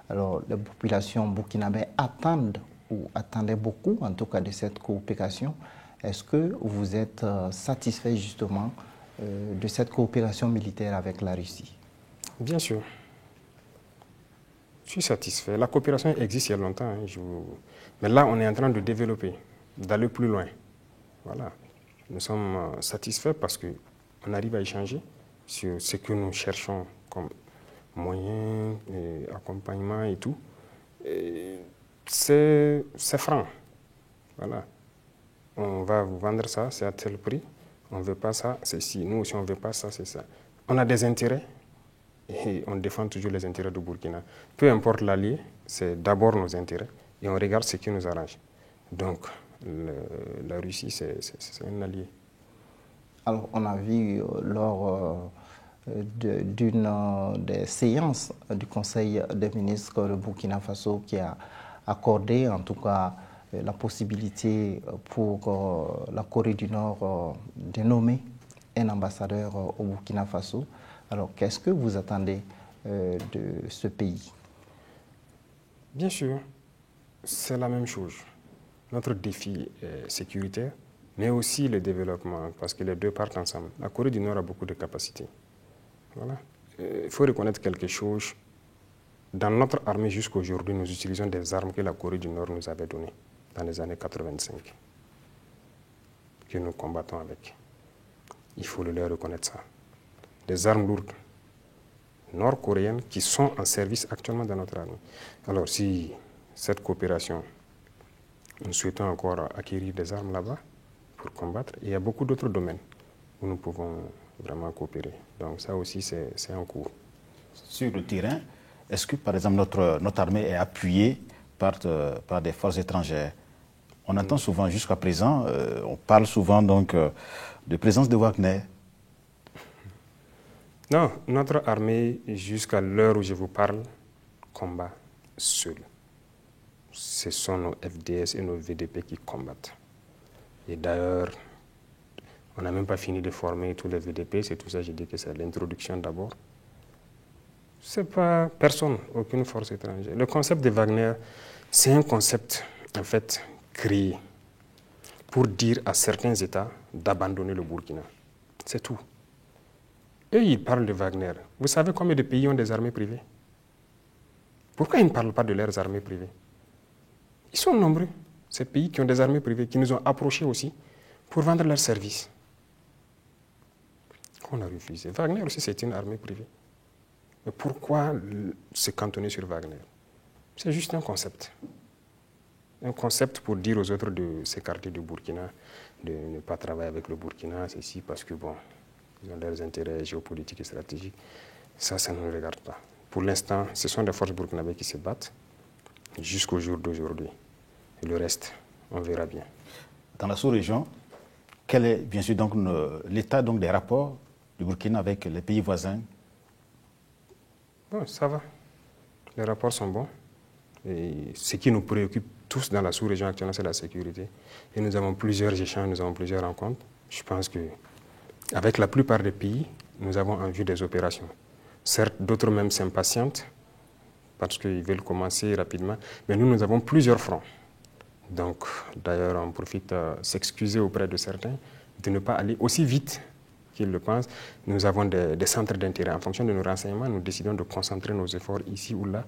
alors les populations burkinabées attendent ou attendaient beaucoup, en tout cas, de cette coopération. Est-ce que vous êtes satisfait justement de cette coopération militaire avec la Russie? Bien sûr. Je suis satisfait. La coopération existe il y a longtemps. Mais là, on est en train de développer, d'aller plus loin. Voilà. Nous sommes satisfaits parce qu'on arrive à échanger sur ce que nous cherchons comme moyens, accompagnement et tout. C'est franc. Voilà. On va vous vendre ça, c'est à tel prix. On ne veut pas ça, c'est ci. Nous aussi, on ne veut pas ça, c'est ça. On a des intérêts et on défend toujours les intérêts du Burkina. Peu importe l'allié, c'est d'abord nos intérêts et on regarde ce qui nous arrange. Donc, la Russie, c'est un allié. Alors, on a vu lors d'une des séances du Conseil des ministres le Burkina Faso qui a accordé en tout cas la possibilité pour la Corée du Nord de nommer un ambassadeur au Burkina Faso. Alors, qu'est-ce que vous attendez de ce pays? Bien sûr, c'est la même chose. Notre défi est sécuritaire, mais aussi le développement, parce que les deux partent ensemble. La Corée du Nord a beaucoup de capacités. Voilà. Il faut reconnaître quelque chose. Dans notre armée jusqu'à aujourd'hui, nous utilisons des armes que la Corée du Nord nous avait données dans les années 85, que nous combattons avec. Il faut leur reconnaître ça. Des armes lourdes nord-coréennes qui sont en service actuellement dans notre armée. Alors si cette coopération, nous souhaitons encore acquérir des armes là-bas pour combattre, il y a beaucoup d'autres domaines où nous pouvons vraiment coopérer. Donc ça aussi, c'est en cours. Sur le terrain, est-ce que par exemple notre armée est appuyée par des forces étrangères? On entend souvent jusqu'à présent, on parle souvent donc de présence de Wagner. Non, notre armée, jusqu'à l'heure où je vous parle, combat seule. Ce sont nos FDS et nos VDP qui combattent. Et d'ailleurs, on n'a même pas fini de former tous les VDP, c'est tout ça, je dis que c'est l'introduction d'abord. C'est pas personne, aucune force étrangère. Le concept de Wagner, c'est un concept, en fait, créé pour dire à certains États d'abandonner le Burkina. C'est tout. Eux, ils parlent de Wagner. Vous savez combien de pays ont des armées privées? Pourquoi ils ne parlent pas de leurs armées privées? Ils sont nombreux, ces pays qui ont des armées privées, qui nous ont approchés aussi pour vendre leurs services. On a refusé. Wagner aussi, c'est une armée privée. Mais pourquoi se cantonner sur Wagner? C'est juste un concept. Un concept pour dire aux autres de s'écarter du Burkina, de ne pas travailler avec le Burkina, ceci parce que, bon, ils ont leurs intérêts géopolitiques et stratégiques. Ça ne nous regarde pas. Pour l'instant, ce sont des forces burkinabées qui se battent jusqu'au jour d'aujourd'hui. Et le reste, on verra bien. Dans la sous-région, quel est bien sûr donc l'état donc des rapports du Burkina avec les pays voisins? Bon, ça va. Les rapports sont bons. Et ce qui nous préoccupe tous dans la sous-région actuellement, c'est la sécurité. Et nous avons plusieurs échanges, nous avons plusieurs rencontres. Je pense qu'avec la plupart des pays, nous avons en vue des opérations. Certes, d'autres même s'impatientent parce qu'ils veulent commencer rapidement, mais nous avons plusieurs fronts. Donc, d'ailleurs, on profite à s'excuser auprès de certains de ne pas aller aussi vite qu'ils le pensent. Nous avons des centres d'intérêt. En fonction de nos renseignements, nous décidons de concentrer nos efforts ici ou là.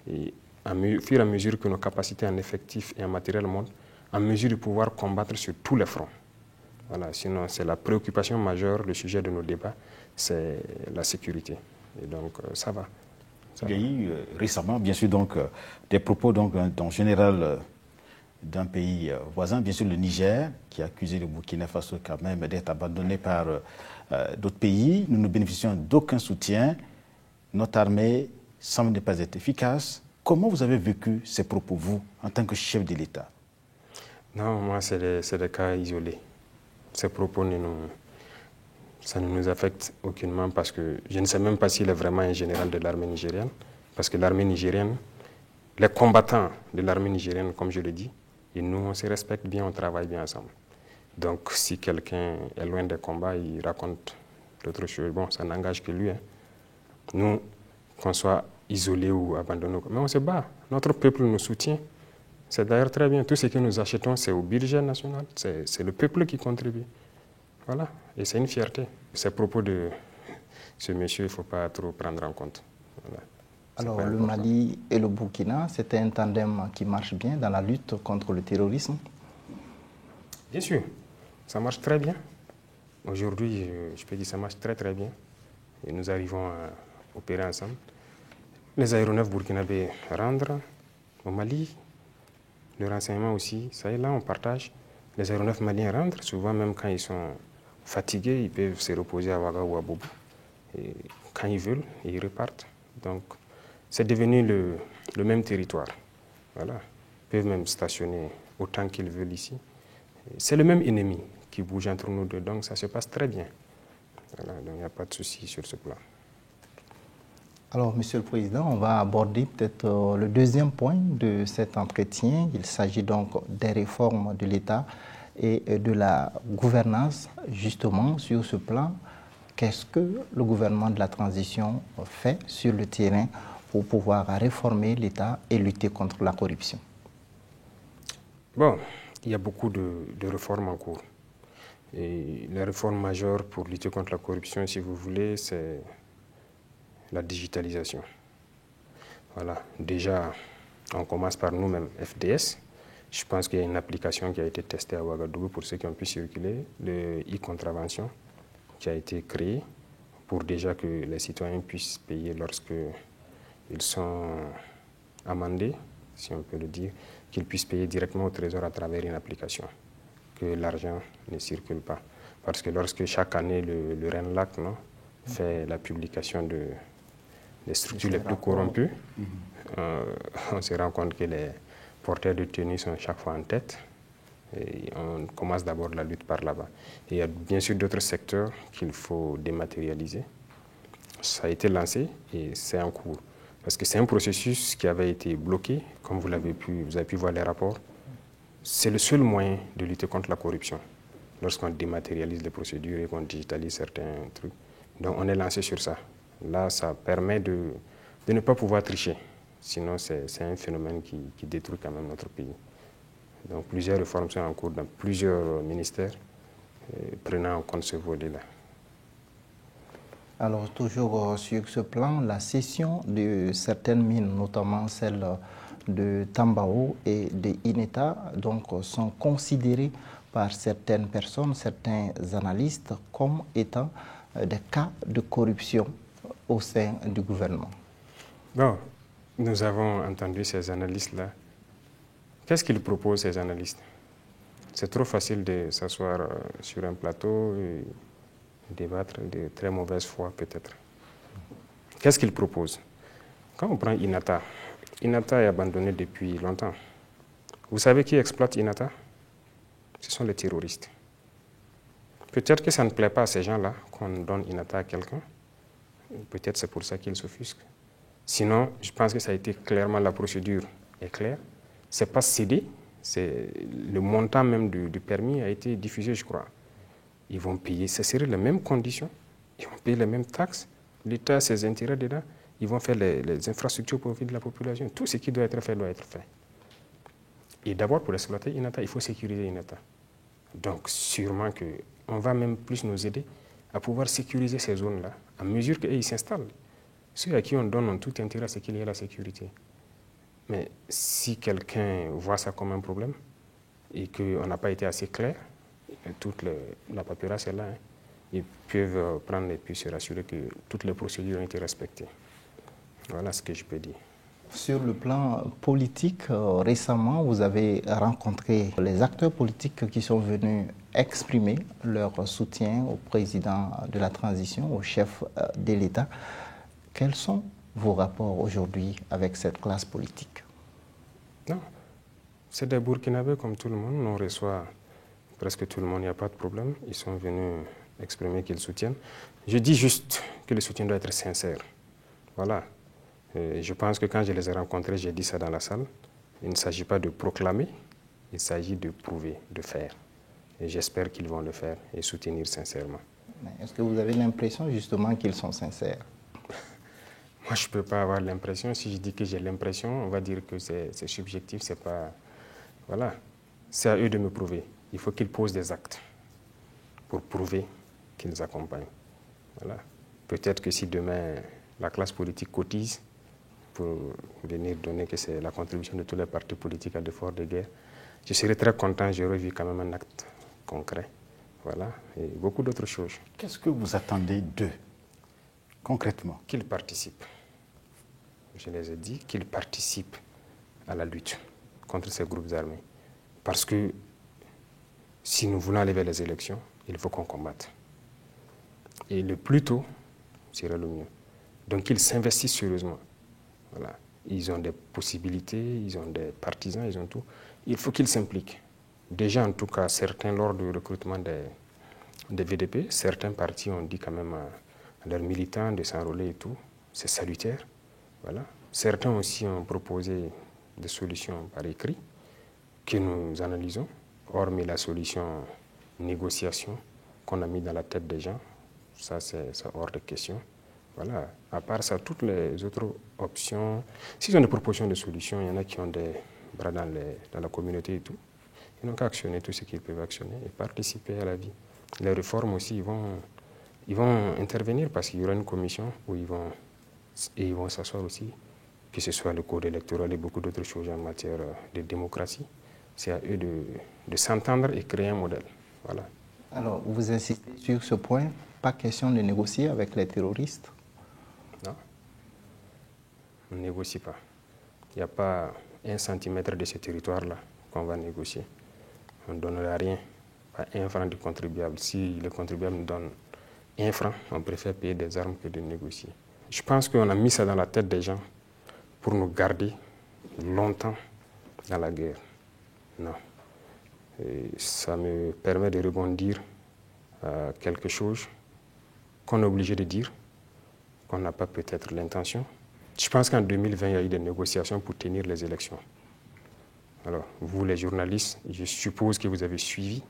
Et au fur et à mesure que nos capacités en effectifs et en matériel montent, en mesure de pouvoir combattre sur tous les fronts. Voilà, sinon, c'est la préoccupation majeure, le sujet de nos débats, c'est la sécurité. Et donc, ça va. Il y a eu récemment, bien sûr, donc, des propos d'un général d'un pays voisin, bien sûr le Niger, qui a accusé le Burkina Faso quand même d'être abandonné par d'autres pays. Nous ne bénéficions d'aucun soutien. Notre armée semble ne pas être efficace. Comment vous avez vécu ces propos, vous, en tant que chef de l'État? Non, moi, c'est des cas isolés. Ces propos, ça ne nous affecte aucunement parce que je ne sais même pas s'il est vraiment un général de l'armée nigérienne. Parce que l'armée nigérienne, les combattants de l'armée nigérienne, comme je le dis, et nous, on se respecte bien, on travaille bien ensemble. Donc, si quelqu'un est loin des combats, il raconte d'autres choses. Bon, ça n'engage que lui. Hein. Nous, qu'on soit isolés ou abandonnés, mais on se bat. Notre peuple nous soutient. C'est d'ailleurs très bien. Tout ce que nous achetons, c'est au budget national. C'est le peuple qui contribue. Voilà. Et c'est une fierté. Ces propos de ce monsieur, il ne faut pas trop prendre en compte. Voilà. Alors, le Mali et le Burkina, c'est un tandem qui marche bien dans la lutte contre le terrorisme? Bien sûr, ça marche très bien. Aujourd'hui, je peux dire que ça marche très très bien. Et nous arrivons à opérer ensemble. Les aéronefs burkinabés rentrent au Mali, le renseignement aussi, ça est là, on partage. Les aéronefs maliens rentrent, souvent même quand ils sont fatigués, ils peuvent se reposer à Ouaga ou à Bobo. Et quand ils veulent, ils repartent. Donc, c'est devenu le même territoire. Voilà. Ils peuvent même stationner autant qu'ils veulent ici. C'est le même ennemi qui bouge entre nous deux, donc ça se passe très bien. Voilà, donc il n'y a pas de souci sur ce plan. Alors, Monsieur le Président, on va aborder peut-être le deuxième point de cet entretien. Il s'agit donc des réformes de l'État et de la gouvernance. Justement, sur ce plan, qu'est-ce que le gouvernement de la transition fait sur le terrain pour pouvoir réformer l'État et lutter contre la corruption? Bon, il y a beaucoup de réformes en cours. Et la réforme majeure pour lutter contre la corruption, si vous voulez, c'est la digitalisation. Voilà, déjà, on commence par nous-mêmes, FDS. Je pense qu'il y a une application qui a été testée à Ouagadougou pour ceux qui ont pu circuler, le e-contravention, qui a été créé pour déjà que les citoyens puissent payer lorsqu'ils sont amendés, si on peut le dire, qu'ils puissent payer directement au trésor à travers une application, que l'argent ne circule pas. Parce que lorsque chaque année le RENLAC fait la publication des structures les plus corrompues, on se rend compte que les porteurs de tenue sont chaque fois en tête. Et on commence d'abord la lutte par là-bas. Et il y a bien sûr d'autres secteurs qu'il faut dématérialiser. Ça a été lancé et c'est en cours. Parce que c'est un processus qui avait été bloqué, comme vous avez pu voir les rapports. C'est le seul moyen de lutter contre la corruption, lorsqu'on dématérialise les procédures et qu'on digitalise certains trucs. Donc on est lancé sur ça. Là, ça permet de ne pas pouvoir tricher. Sinon, c'est un phénomène qui détruit quand même notre pays. Donc plusieurs réformes sont en cours dans plusieurs ministères, prenant en compte ce volet-là. Alors, toujours sur ce plan, la cession de certaines mines, notamment celle de Tambao et de Ineta, donc, sont considérées par certaines personnes, certains analystes, comme étant des cas de corruption au sein du gouvernement. Bon, nous avons entendu ces analystes-là. Qu'est-ce qu'ils proposent, ces analystes? C'est trop facile de s'asseoir sur un plateau et débattre de très mauvaise foi, peut-être. Qu'est-ce qu'ils proposent? Quand on prend Inata, Inata est abandonné depuis longtemps. Vous savez qui exploite Inata? Ce sont les terroristes. Peut-être que ça ne plaît pas à ces gens-là qu'on donne Inata à quelqu'un. Peut-être c'est pour ça qu'ils s'offusquent. Sinon, je pense que ça a été clairement, la procédure est claire. Ce n'est pas cédé, le montant même du permis a été diffusé, je crois. Ils vont payer, ce serait les mêmes conditions, ils vont payer les mêmes taxes, l'État a ses intérêts dedans, ils vont faire les infrastructures au profit de la population. Tout ce qui doit être fait doit être fait. Et d'abord, pour exploiter Inata, il faut sécuriser Inata. Donc, sûrement qu'on va même plus nous aider à pouvoir sécuriser ces zones-là, à mesure qu'ils s'installent. Ceux à qui on donne en tout intérêt, c'est qu'il y ait la sécurité. Mais si quelqu'un voit ça comme un problème et qu'on n'a pas été assez clair, toute la paperasse est là, ils peuvent prendre et puis se rassurer que toutes les procédures ont été respectées. Voilà ce que je peux dire. Sur le plan politique, récemment, vous avez rencontré les acteurs politiques qui sont venus exprimer leur soutien au président de la transition, au chef de l'État. Quels sont vos rapports aujourd'hui avec cette classe politique? Non, c'est des Burkinabés comme tout le monde. On reçoit presque tout le monde, il n'y a pas de problème. Ils sont venus exprimer qu'ils soutiennent. Je dis juste que le soutien doit être sincère. Voilà. Je pense que quand je les ai rencontrés, j'ai dit ça dans la salle. Il ne s'agit pas de proclamer, il s'agit de prouver, de faire. Et j'espère qu'ils vont le faire et soutenir sincèrement. Est-ce que vous avez l'impression justement qu'ils sont sincères? Moi, je ne peux pas avoir l'impression. Si je dis que j'ai l'impression, on va dire que c'est subjectif, c'est pas... Voilà. C'est à eux de me prouver. Il faut qu'ils posent des actes pour prouver qu'ils nous accompagnent. Voilà. Peut-être que si demain, la classe politique cotise pour venir donner que c'est la contribution de tous les partis politiques à l'effort de guerre, je serais très content, j'aurais vu quand même un acte concret. Voilà. Et beaucoup d'autres choses. Qu'est-ce que vous attendez d'eux, concrètement? Qu'ils participent. Je les ai dit qu'ils participent à la lutte contre ces groupes armés. Parce que si nous voulons aller vers les élections, il faut qu'on combatte. Et le plus tôt serait le mieux. Donc qu'ils s'investissent sérieusement. Voilà. Ils ont des possibilités, ils ont des partisans, ils ont tout. Il faut qu'ils s'impliquent. Déjà, en tout cas, certains, lors du recrutement des VDP, certains partis ont dit quand même à leurs militants de s'enrôler et tout. C'est salutaire. Voilà. Certains aussi ont proposé des solutions par écrit que nous analysons, hormis la solution négociation qu'on a mis dans la tête des gens. Ça, c'est hors de question. Voilà. À part ça, toutes les autres options, s'ils ont des propositions de solutions, il y en a qui ont des bras dans la communauté et tout. Ils n'ont qu'à actionner tout ce qu'ils peuvent actionner et participer à la vie. Les réformes aussi, ils vont intervenir parce qu'il y aura une commission où ils vont s'asseoir aussi, que ce soit le code électoral et beaucoup d'autres choses en matière de démocratie. C'est à eux de s'entendre et créer un modèle. Voilà. Alors, vous insistez sur ce point, pas question de négocier avec les terroristes? Non, on ne négocie pas. Il n'y a pas 1 centimètre de ce territoire-là qu'on va négocier. On ne donnera rien, pas 1 franc du contribuable. Si le contribuable nous donne 1 franc, on préfère payer des armes que de négocier. Je pense qu'on a mis ça dans la tête des gens pour nous garder longtemps dans la guerre. Non. Et ça me permet de rebondir à quelque chose qu'on est obligé de dire, qu'on n'a pas peut-être l'intention. Je pense qu'en 2020, il y a eu des négociations pour tenir les élections. Alors, vous les journalistes, je suppose que vous avez suivi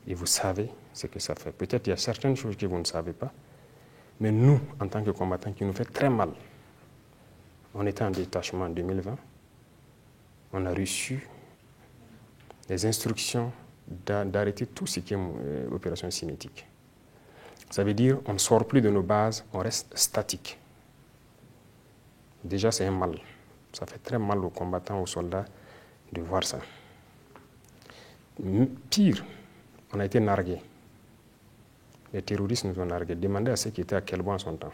et vous savez ce que ça fait. Peut-être qu'il y a certaines choses que vous ne savez pas, mais nous, en tant que combattants, qui nous fait très mal. On était en détachement en 2020. On a reçu les instructions d'arrêter tout ce qui est opération cinétique. Ça veut dire qu'on ne sort plus de nos bases, on reste statique. Déjà, c'est un mal. Ça fait très mal aux combattants, aux soldats de voir ça. Pire, on a été nargués. Les terroristes nous ont nargués. Demandez à ceux qui étaient à Kelbo en son temps.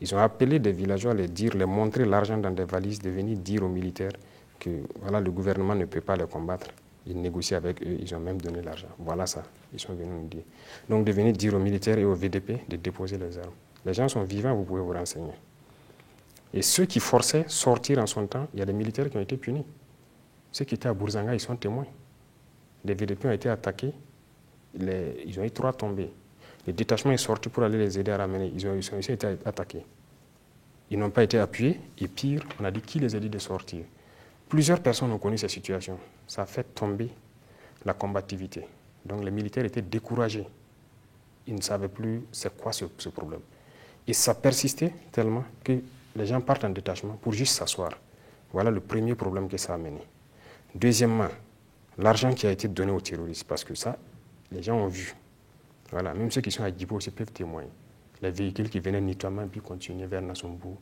Ils ont appelé des villageois à les montrer l'argent dans des valises, de venir dire aux militaires que voilà, le gouvernement ne peut pas les combattre. Ils négocient avec eux, ils ont même donné l'argent. Voilà ça, ils sont venus nous dire. Donc de venir dire aux militaires et aux VDP de déposer les armes. Les gens sont vivants, vous pouvez vous renseigner. Et ceux qui forçaient sortir en son temps, il y a des militaires qui ont été punis. Ceux qui étaient à Bourzanga, ils sont témoins. Les VDP ont été attaqués, ils ont eu 3 tombés. Le détachement est sorti pour aller les aider à ramener. Ils ont aussi été attaqués. Ils n'ont pas été appuyés, et pire, on a dit qui les a dit de sortir. Plusieurs personnes ont connu cette situation. Ça a fait tomber la combativité. Donc les militaires étaient découragés. Ils ne savaient plus c'est quoi ce problème. Et ça persistait tellement que les gens partent en détachement pour juste s'asseoir. Voilà le premier problème que ça a mené. Deuxièmement, l'argent qui a été donné aux terroristes, parce que ça, les gens ont vu. Voilà, même ceux qui sont à Djibo aussi peuvent témoigner. Les véhicules qui venaient nettoyer puis continuer vers Nassombo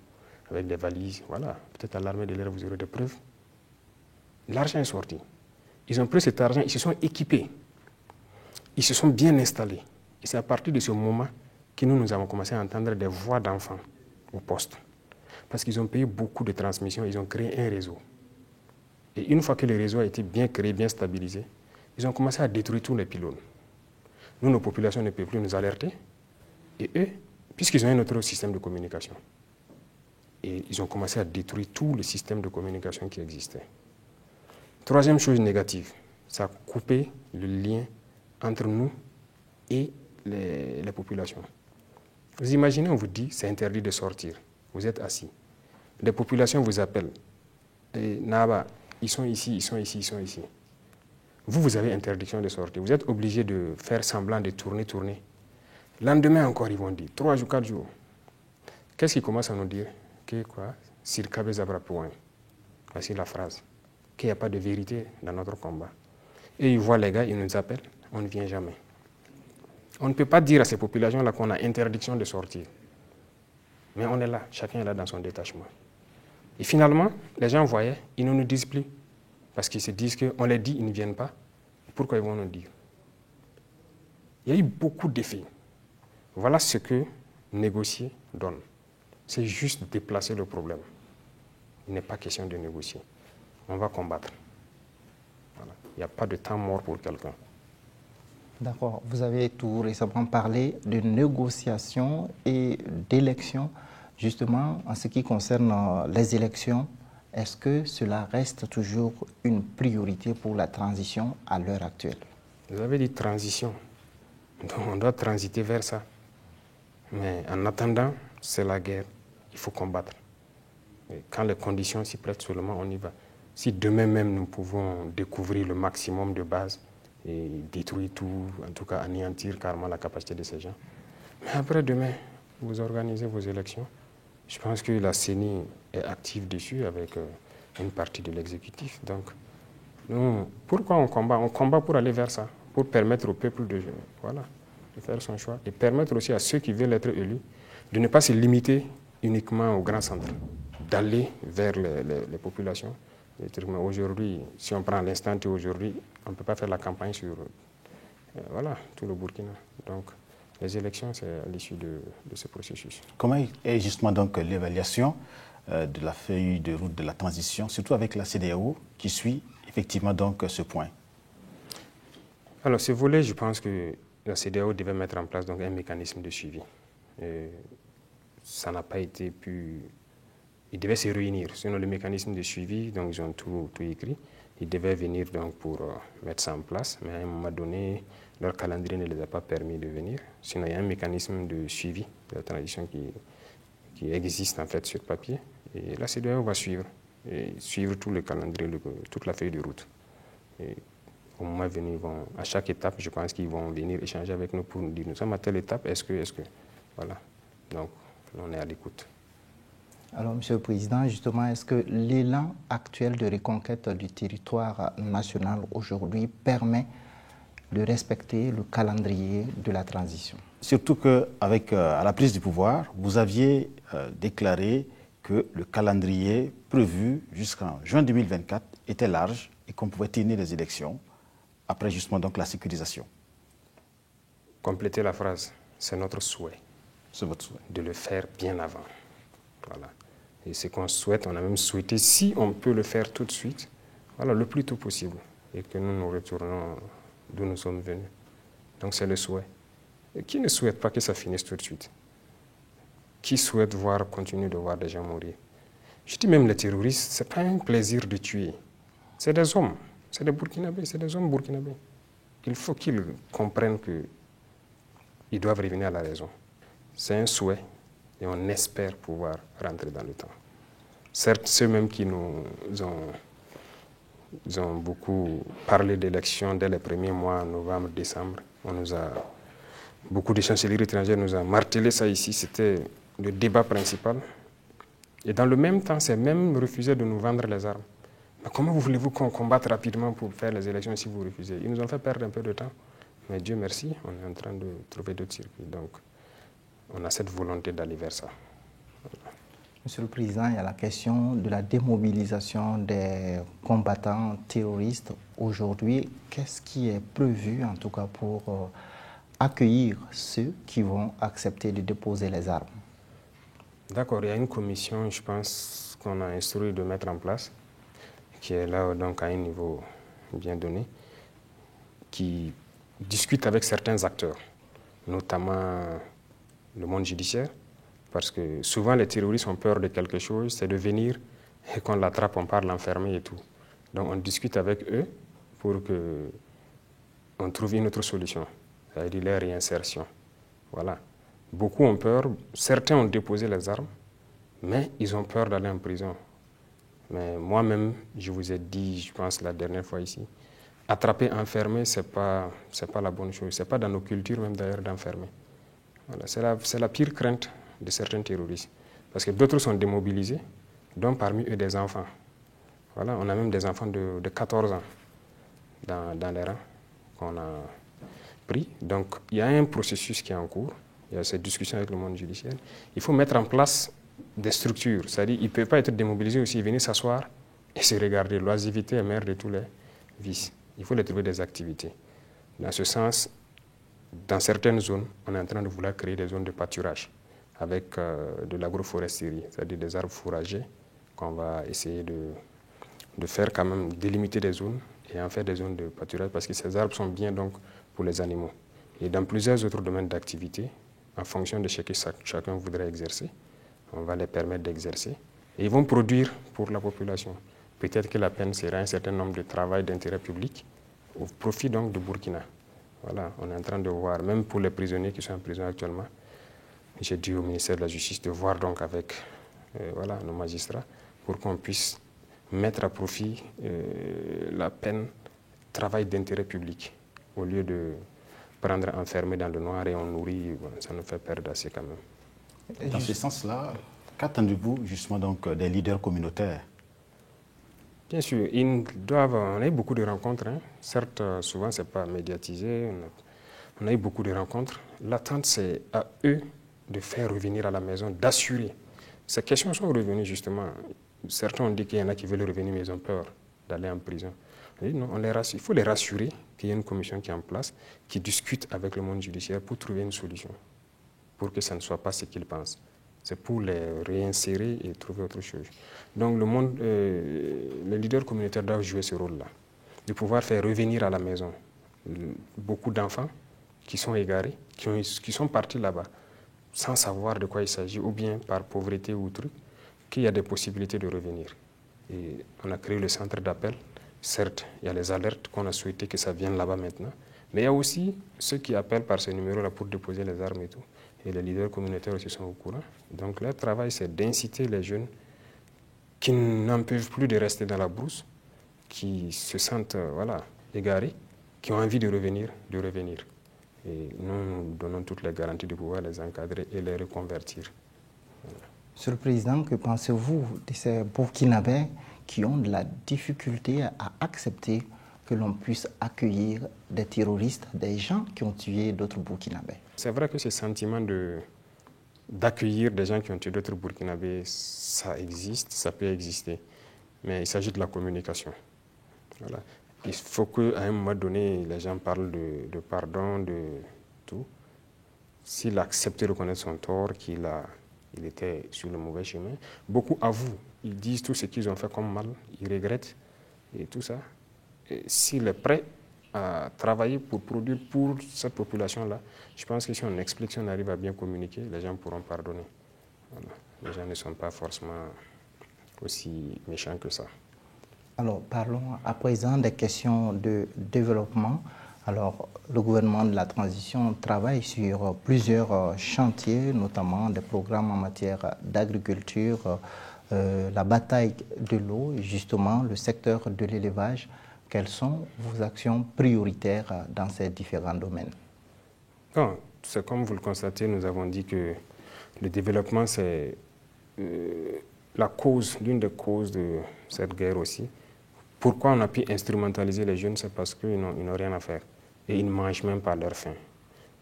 avec des valises. Voilà, peut-être à l'armée de l'air, vous aurez des preuves. L'argent est sorti. Ils ont pris cet argent, ils se sont équipés. Ils se sont bien installés. Et c'est à partir de ce moment que nous avons commencé à entendre des voix d'enfants au poste. Parce qu'ils ont payé beaucoup de transmissions, ils ont créé un réseau. Et une fois que le réseau a été bien créé, bien stabilisé, ils ont commencé à détruire tous les pylônes. Nous, nos populations ne peuvent plus nous alerter. Et eux, puisqu'ils ont un autre système de communication, et ils ont commencé à détruire tout le système de communication qui existait. Troisième chose négative, ça a coupé le lien entre nous et les populations. Vous imaginez, on vous dit, c'est interdit de sortir. Vous êtes assis. Les populations vous appellent. Et Naba, ils sont ici, ils sont ici, ils sont ici. Vous avez interdiction de sortir. Vous êtes obligé de faire semblant de tourner. Lendemain encore, ils vont dire, 3 jours, 4 jours. Qu'est-ce qu'ils commencent à nous dire? Que quoi? Sirkabe Zabra Pouin. Voici la phrase. Qu'il n'y a pas de vérité dans notre combat. Et ils voient les gars, ils nous appellent, on ne vient jamais. On ne peut pas dire à ces populations-là qu'on a interdiction de sortir. Mais on est là, chacun est là dans son détachement. Et finalement, les gens voyaient, ils ne nous disent plus. Parce qu'ils se disent qu'on les dit, ils ne viennent pas. Pourquoi ils vont nous dire? Il y a eu beaucoup d'effets. Voilà ce que négocier donne. C'est juste déplacer le problème. Il n'est pas question de négocier. On va combattre. Voilà. Il n'y a pas de temps mort pour quelqu'un. D'accord. Vous avez tout récemment parlé de négociations et d'élections. Justement, en ce qui concerne les élections, est-ce que cela reste toujours une priorité pour la transition à l'heure actuelle? Vous avez dit transition. Donc on doit transiter vers ça. Mais en attendant, c'est la guerre. Il faut combattre. Et quand les conditions s'y prêtent seulement, on y va. Si demain même nous pouvons découvrir le maximum de bases et détruire tout, en tout cas anéantir carrément la capacité de ces gens. Mais après demain, vous organisez vos élections. Je pense que la CENI est active dessus avec une partie de l'exécutif. Donc, nous, pourquoi on combat? On combat pour aller vers ça, pour permettre au peuple de faire son choix et permettre aussi à ceux qui veulent être élus de ne pas se limiter uniquement aux grands centres, d'aller vers les populations. Mais aujourd'hui, si on prend l'instant aujourd'hui, on ne peut pas faire la campagne sur tout le Burkina. Donc, les élections, c'est à l'issue de ce processus. Comment est justement donc l'évaluation de la feuille de route de la transition, surtout avec la CEDEAO qui suit effectivement donc ce point? Alors, ce volet, je pense que la CEDEAO devait mettre en place donc un mécanisme de suivi. Ça n'a pas été pu. Ils devaient se réunir. Sinon, le mécanisme de suivi, donc ils ont tout écrit. Ils devaient venir donc pour mettre ça en place, mais à un moment donné, leur calendrier ne les a pas permis de venir. Sinon, il y a un mécanisme de suivi de la transition qui existe en fait sur papier. Et la CEDEAO va suivre tout le calendrier, toute la feuille de route. Et au moment venu, à chaque étape, je pense qu'ils vont venir échanger avec nous pour nous dire, nous sommes à telle étape, est-ce que, voilà. Donc, on est à l'écoute. Alors, Monsieur le Président, justement, est-ce que l'élan actuel de reconquête du territoire national aujourd'hui permet de respecter le calendrier de la transition? Surtout qu'avec à la prise du pouvoir, vous aviez déclaré que le calendrier prévu jusqu'en juin 2024 était large et qu'on pouvait tenir les élections après justement donc la sécurisation. Compléter la phrase, c'est notre souhait. C'est votre souhait. De le faire bien avant. Voilà. Et ce qu'on souhaite, on a même souhaité, si on peut le faire tout de suite, le plus tôt possible, et que nous retournons d'où nous sommes venus. Donc c'est le souhait. Et qui ne souhaite pas que ça finisse tout de suite? Qui souhaite continuer de voir des gens mourir? Je dis même les terroristes, ce n'est pas un plaisir de tuer. C'est des hommes, c'est des Burkinabés, c'est des hommes burkinabés. Il faut qu'ils comprennent qu'ils doivent revenir à la raison. C'est un souhait. Et on espère pouvoir rentrer dans le temps. Certes, ceux-mêmes qui nous ont beaucoup parlé d'élections dès les premiers mois, novembre, décembre, beaucoup de chancelleries étrangères nous ont martelé ça ici, c'était le débat principal. Et dans le même temps, c'est même refusé de nous vendre les armes. Mais comment voulez-vous qu'on combatte rapidement pour faire les élections si vous refusez? Ils nous ont fait perdre un peu de temps. Mais Dieu merci, on est en train de trouver d'autres circuits. Donc, on a cette volonté d'aller vers ça. Voilà. Monsieur le Président, il y a la question de la démobilisation des combattants terroristes. Aujourd'hui, qu'est-ce qui est prévu, en tout cas, pour accueillir ceux qui vont accepter de déposer les armes? D'accord, il y a une commission, je pense, qu'on a instruit de mettre en place, qui est là donc à un niveau bien donné, qui discute avec certains acteurs, notamment le monde judiciaire, parce que souvent les terroristes ont peur de quelque chose, c'est de venir et qu'on l'attrape, on part l'enfermer et tout. Donc on discute avec eux pour qu'on trouve une autre solution, c'est-à-dire la réinsertion. Voilà. Beaucoup ont peur, certains ont déposé les armes, mais ils ont peur d'aller en prison. Mais moi-même, je vous ai dit, je pense la dernière fois ici, attraper, enfermer, ce n'est pas la bonne chose. Ce n'est pas dans nos cultures même d'ailleurs d'enfermer. Voilà, c'est la pire crainte de certains terroristes. Parce que d'autres sont démobilisés, dont parmi eux des enfants. Voilà, on a même des enfants de 14 ans dans les rangs qu'on a pris. Donc il y a un processus qui est en cours, il y a cette discussion avec le monde judiciaire. Il faut mettre en place des structures, c'est-à-dire qu'il ne peut pas être démobilisé aussi, venir s'asseoir et se regarder. L'oisiveté est mère de tous les vices. Il faut les trouver des activités. Dans ce sens, dans certaines zones, on est en train de vouloir créer des zones de pâturage avec de l'agroforesterie, c'est-à-dire des arbres fourragers qu'on va essayer de faire quand même, délimiter des zones et en faire des zones de pâturage parce que ces arbres sont bien donc pour les animaux. Et dans plusieurs autres domaines d'activité, en fonction de ce que chacun voudrait exercer, on va les permettre d'exercer. Et ils vont produire pour la population. Peut-être que la peine sera un certain nombre de travail d'intérêt public au profit donc de Burkina. Voilà, on est en train de voir, même pour les prisonniers qui sont en prison actuellement, j'ai dit au ministère de la Justice de voir donc avec voilà, nos magistrats pour qu'on puisse mettre à profit la peine travail d'intérêt public au lieu de prendre enfermé dans le noir et on nourrit, bon, ça nous fait perdre assez quand même. Dans ce sens-là, qu'attendez-vous justement donc des leaders communautaires? Bien sûr, on a eu beaucoup de rencontres, hein. Certes, souvent ce n'est pas médiatisé, on a eu beaucoup de rencontres. L'attente c'est à eux de faire revenir à la maison, d'assurer. Ces questions sont revenues justement. Certains ont dit qu'il y en a qui veulent revenir mais ils ont peur d'aller en prison. Non, il faut les rassurer qu'il y a une commission qui est en place, qui discute avec le monde judiciaire pour trouver une solution, pour que ça ne soit pas ce qu'ils pensent. C'est pour les réinsérer et trouver autre chose. Donc les leaders communautaires doivent jouer ce rôle-là, de pouvoir faire revenir à la maison beaucoup d'enfants qui sont égarés, qui sont partis là-bas sans savoir de quoi il s'agit, ou bien par pauvreté ou truc, qu'il y a des possibilités de revenir. Et on a créé le centre d'appel. Certes, il y a les alertes qu'on a souhaité que ça vienne là-bas maintenant, mais il y a aussi ceux qui appellent par ce numéro-là pour déposer les armes et tout. Et les leaders communautaires aussi sont au courant. Donc leur travail, c'est d'inciter les jeunes qui n'en peuvent plus de rester dans la brousse, qui se sentent égarés, qui ont envie de revenir, de revenir. Et nous donnons toutes les garanties de pouvoir les encadrer et les reconvertir. Voilà. Monsieur le Président, que pensez-vous de ces Burkinabés qui ont de la difficulté à accepter que l'on puisse accueillir des terroristes, des gens qui ont tué d'autres Burkinabés? C'est vrai que ce sentiment d'accueillir des gens qui ont tué d'autres Burkinabés, ça existe, ça peut exister. Mais il s'agit de la communication. Voilà. Il faut qu'à un moment donné, les gens parlent de pardon, de tout. S'il accepte de reconnaître son tort, qu'il était sur le mauvais chemin, beaucoup avouent. Ils disent tout ce qu'ils ont fait comme mal, ils regrettent et tout ça. S'il est prêt à travailler pour produire pour cette population-là, je pense que si on explique, si on arrive à bien communiquer, les gens pourront pardonner. Voilà. Les gens ne sont pas forcément aussi méchants que ça. Alors, parlons à présent des questions de développement. Alors, le gouvernement de la transition travaille sur plusieurs chantiers, notamment des programmes en matière d'agriculture, la bataille de l'eau et justement le secteur de l'élevage. Quelles sont vos actions prioritaires dans ces différents domaines? Non, c'est comme vous le constatez, nous avons dit que le développement, c'est l'une des causes de cette guerre aussi. Pourquoi on a pu instrumentaliser les jeunes, c'est parce qu'ils n'ont rien à faire. Et ils ne mangent même pas à leur faim.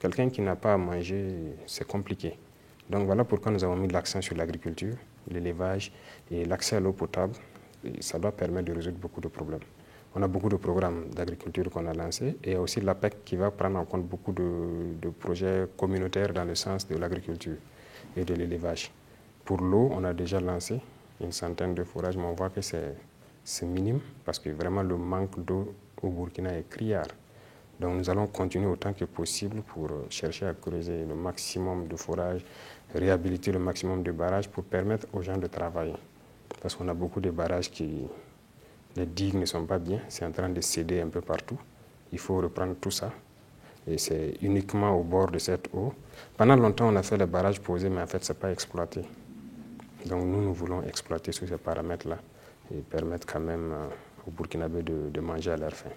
Quelqu'un qui n'a pas à manger, c'est compliqué. Donc voilà pourquoi nous avons mis l'accent sur l'agriculture, l'élevage et l'accès à l'eau potable. Et ça doit permettre de résoudre beaucoup de problèmes. On a beaucoup de programmes d'agriculture qu'on a lancés et aussi l'APEC qui va prendre en compte beaucoup de projets communautaires dans le sens de l'agriculture et de l'élevage. Pour l'eau, on a déjà lancé une centaine de forages, mais on voit que c'est minime parce que vraiment le manque d'eau au Burkina est criard. Donc nous allons continuer autant que possible pour chercher à creuser le maximum de forages, réhabiliter le maximum de barrages pour permettre aux gens de travailler. Parce qu'on a beaucoup de barrages les digues ne sont pas bien, c'est en train de céder un peu partout. Il faut reprendre tout ça. Et c'est uniquement au bord de cette eau. Pendant longtemps, on a fait les barrages posés, mais en fait, ce n'est pas exploité. Donc nous voulons exploiter sous ces paramètres-là et permettre quand même aux Burkinabés de manger à leur faim.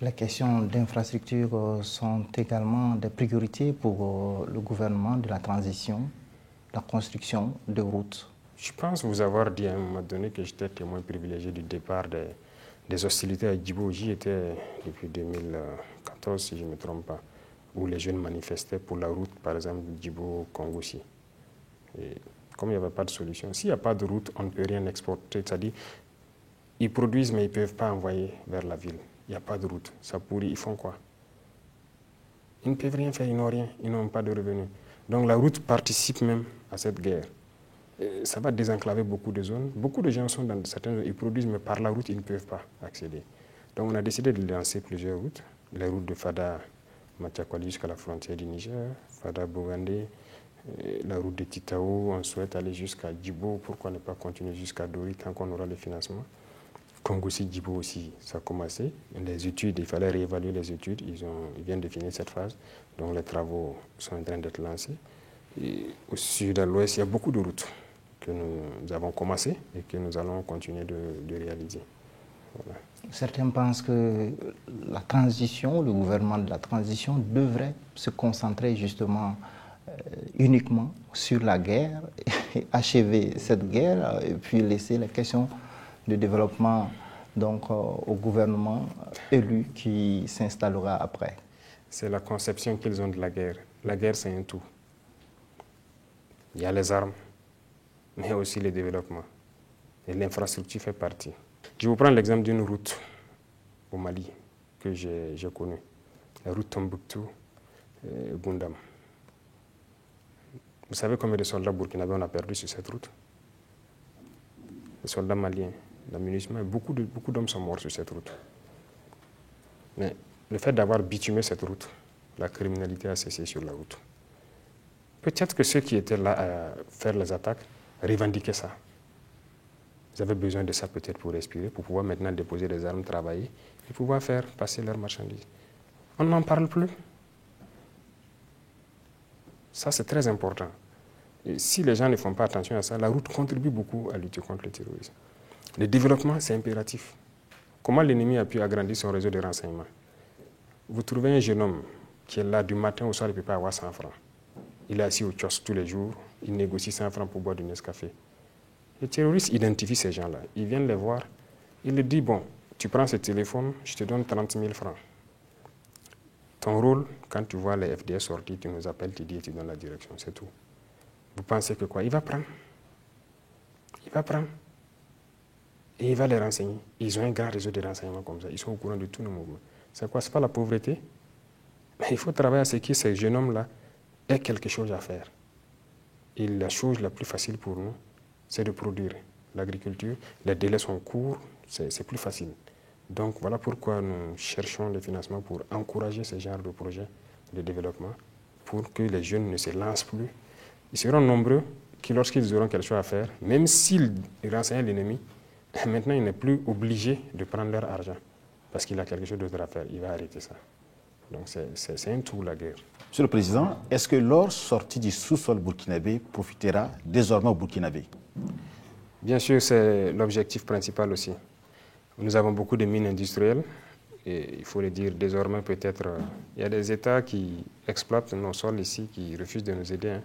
Les questions d'infrastructure sont également des priorités pour le gouvernement de la transition, la construction de routes. Je pense vous avoir dit à un moment donné que j'étais témoin privilégié du départ des hostilités à Djibo. J'y étais depuis 2014, si je ne me trompe pas, où les jeunes manifestaient pour la route, par exemple, Djibo-Kongoussi. Et comme il n'y avait pas de solution, s'il n'y a pas de route, on ne peut rien exporter. C'est-à-dire, ils produisent, mais ils ne peuvent pas envoyer vers la ville. Il n'y a pas de route, ça pourrit, ils font quoi? Ils ne peuvent rien faire, ils n'ont rien, ils n'ont pas de revenus. Donc la route participe même à cette guerre. Et ça va désenclaver beaucoup de zones. Beaucoup de gens sont dans certaines zones, ils produisent, mais par la route, ils ne peuvent pas accéder. Donc on a décidé de lancer plusieurs routes. Les routes de Fada-Matiakwali jusqu'à la frontière du Niger, Fada-Bogandé, la route de Titao, on souhaite aller jusqu'à Djibo, pourquoi ne pas continuer jusqu'à Dori tant qu'on aura le financement. Kongoussi, Djibo aussi, ça a commencé. Les études, il fallait réévaluer les études. Ils viennent de finir cette phase. Donc les travaux sont en train d'être lancés. Et au sud, à l'ouest, il y a beaucoup de routes que nous avons commencé et que nous allons continuer de réaliser. Voilà. Certains pensent que la transition, le gouvernement de la transition devrait se concentrer justement uniquement sur la guerre, et achever cette guerre et puis laisser les questions de développement donc, au gouvernement élu qui s'installera après. C'est la conception qu'ils ont de la guerre. La guerre, c'est un tout. Il y a les armes, mais aussi le développement. Et l'infrastructure fait partie. Je vous prends l'exemple d'une route au Mali que j'ai connue. La route Tombouctou-Gundam. Vous savez combien de soldats burkinabés on a perdu sur cette route? Les soldats maliens, la MINUSMA, beaucoup d'hommes sont morts sur cette route. Mais le fait d'avoir bitumé cette route, la criminalité a cessé sur la route. Peut-être que ceux qui étaient là à faire les attaques revendiquaient ça. Ils avaient besoin de ça peut-être pour respirer, pour pouvoir maintenant déposer des armes, travailler et pouvoir faire passer leurs marchandises. On n'en parle plus. Ça, c'est très important. Et si les gens ne font pas attention à ça, la route contribue beaucoup à lutter contre le terrorisme. Le développement, c'est impératif. Comment l'ennemi a pu agrandir son réseau de renseignement? Vous trouvez un jeune homme qui est là du matin au soir, il ne peut pas avoir 100 francs. Il est assis au kiosque tous les jours, il négocie 100 francs pour boire du Nescafé. Les terroristes identifient ces gens-là. Ils viennent les voir. Ils leur disent, bon, tu prends ce téléphone, je te donne 30 000 francs. Ton rôle, quand tu vois les FDS sortir, tu nous appelles, tu dis et tu donnes la direction, c'est tout. Vous pensez que quoi? Il va prendre. Il va prendre. Et il va les renseigner. Ils ont un grand réseau de renseignements comme ça. Ils sont au courant de tous nos mouvements. C'est quoi? Ce n'est pas la pauvreté. Mais il faut travailler à ce que ces jeunes hommes-là aient quelque chose à faire. Et la chose la plus facile pour nous, c'est de produire. L'agriculture, les délais sont courts, c'est plus facile. Donc voilà pourquoi nous cherchons le financement pour encourager ce genre de projets de développement, pour que les jeunes ne se lancent plus. Ils seront nombreux qui, lorsqu'ils auront quelque chose à faire, même s'ils renseignent l'ennemi, maintenant il n'est plus obligé de prendre leur argent parce qu'il a quelque chose d'autre à faire. Il va arrêter ça. Donc c'est un tout, la guerre. Monsieur le Président, est-ce que l'or sorti du sous-sol burkinabé profitera désormais aux Burkinabés? Bien sûr, c'est l'objectif principal aussi. Nous avons beaucoup de mines industrielles et il faut le dire désormais peut-être, il y a des États qui exploitent nos sols ici, qui refusent de nous aider.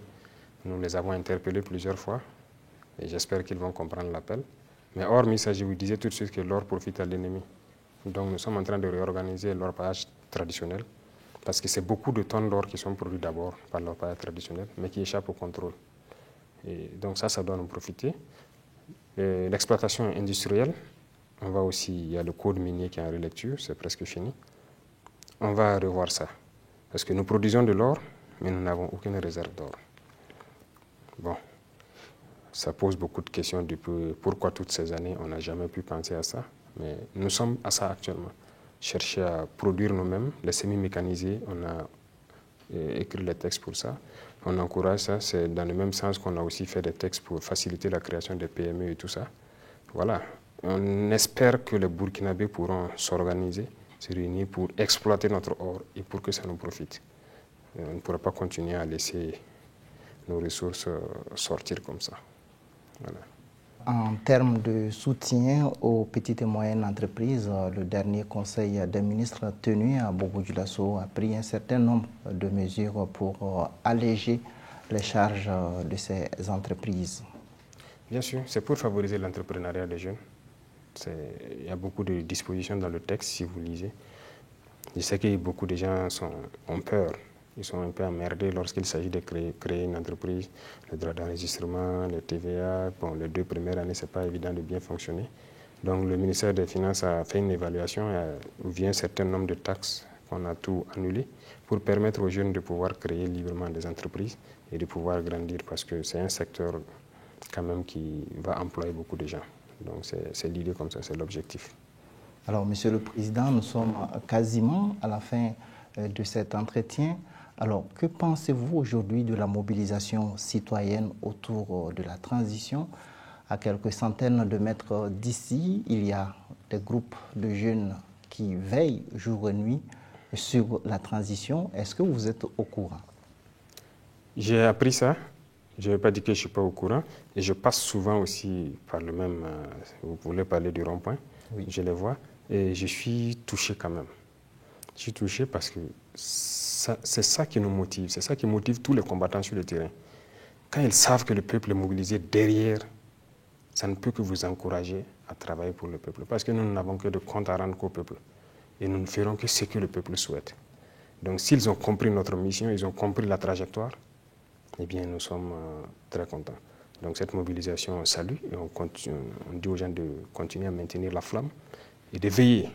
Nous les avons interpellés plusieurs fois et j'espère qu'ils vont comprendre l'appel. Mais hormis ça, je vous disais tout de suite que l'or profite à l'ennemi. Donc nous sommes en train de réorganiser l'orpaillage traditionnel parce que c'est beaucoup de tonnes d'or qui sont produites d'abord par l'orpaillage traditionnel mais qui échappent au contrôle. Et donc ça doit nous profiter. L'exploitation industrielle, on va aussi, il y a le code minier qui est en relecture, c'est presque fini. On va revoir ça. Parce que nous produisons de l'or, mais nous n'avons aucune réserve d'or. Bon, ça pose beaucoup de questions du pourquoi toutes ces années on n'a jamais pu penser à ça. Mais nous sommes à ça actuellement. Chercher à produire nous-mêmes, les semi-mécanisés, on a écrit les textes pour ça. On encourage ça, c'est dans le même sens qu'on a aussi fait des textes pour faciliter la création des PME et tout ça. Voilà. On espère que les Burkinabés pourront s'organiser, se réunir pour exploiter notre or et pour que ça nous profite. On ne pourra pas continuer à laisser nos ressources sortir comme ça. Voilà. En termes de soutien aux petites et moyennes entreprises, le dernier conseil des ministres tenu à Bobo-Dioulasso a pris un certain nombre de mesures pour alléger les charges de ces entreprises. Bien sûr, c'est pour favoriser l'entrepreneuriat des jeunes. Il y a beaucoup de dispositions dans le texte, si vous lisez. Je sais que beaucoup de gens ont peur. Ils sont un peu emmerdés lorsqu'il s'agit de créer une entreprise. Le droit d'enregistrement, le TVA, bon, les 2 premières années, ce n'est pas évident de bien fonctionner. Donc le ministère des Finances a fait une évaluation où vient un certain nombre de taxes qu'on a tout annulé pour permettre aux jeunes de pouvoir créer librement des entreprises et de pouvoir grandir parce que c'est un secteur quand même qui va employer beaucoup de gens. Donc c'est l'idée comme ça, c'est l'objectif. Alors, Monsieur le Président, nous sommes quasiment à la fin de cet entretien. Alors, que pensez-vous aujourd'hui de la mobilisation citoyenne autour de la transition? À quelques centaines de mètres d'ici, il y a des groupes de jeunes qui veillent jour et nuit sur la transition. Est-ce que vous êtes au courant? J'ai appris ça. Je ne vais pas dire que je ne suis pas au courant. Et je passe souvent aussi par le même... vous voulez parler du rond-point? Oui. Je les vois. Et je suis touché quand même. Je suis touché parce que c'est ça qui nous motive. C'est ça qui motive tous les combattants sur le terrain. Quand ils savent que le peuple est mobilisé derrière, ça ne peut que vous encourager à travailler pour le peuple. Parce que nous n'avons que de compte à rendre qu'au peuple. Et nous ne ferons que ce que le peuple souhaite. Donc s'ils ont compris notre mission, ils ont compris la trajectoire, eh bien nous sommes très contents. Donc cette mobilisation, on salue et on dit aux gens de continuer à maintenir la flamme et de veiller.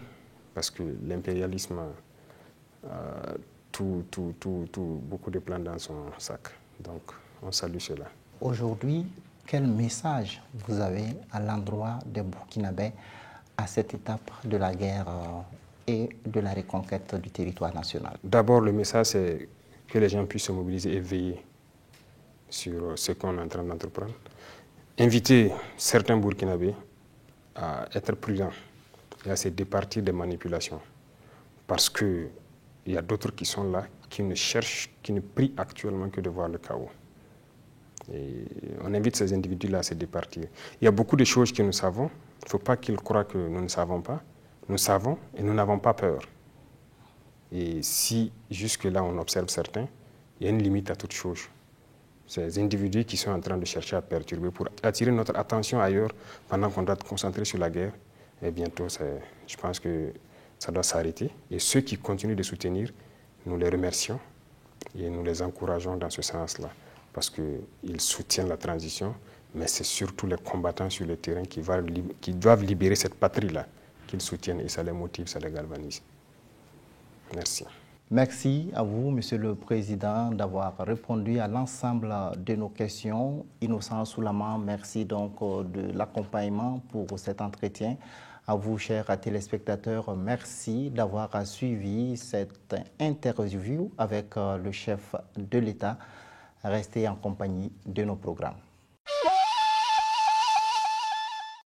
Parce que l'impérialisme a beaucoup de plans dans son sac. Donc on salue cela. Aujourd'hui, quel message vous avez à l'endroit des Burkinabés à cette étape de la guerre et de la reconquête du territoire national? D'abord, le message, c'est que les gens puissent se mobiliser et veiller sur ce qu'on est en train d'entreprendre. Inviter certains Burkinabés à être prudents et à se départir des manipulations. Parce qu'il y a d'autres qui sont là, qui ne prient actuellement que de voir le chaos. Et on invite ces individus-là à se départir. Il y a beaucoup de choses que nous savons. Il ne faut pas qu'ils croient que nous ne savons pas. Nous savons et nous n'avons pas peur. Et si jusque-là on observe certains, il y a une limite à toute chose. Ces individus qui sont en train de chercher à perturber pour attirer notre attention ailleurs pendant qu'on doit se concentrer sur la guerre, et bientôt, je pense que ça doit s'arrêter. Et ceux qui continuent de soutenir, nous les remercions et nous les encourageons dans ce sens-là. Parce qu'ils soutiennent la transition, mais c'est surtout les combattants sur le terrain qui doivent libérer cette patrie-là, qu'ils soutiennent et ça les motive, ça les galvanise. Merci. Merci à vous, Monsieur le Président, d'avoir répondu à l'ensemble de nos questions. Innocent Souleymane, merci donc de l'accompagnement pour cet entretien. À vous, chers téléspectateurs, merci d'avoir suivi cette interview avec le chef de l'État. Restez en compagnie de nos programmes.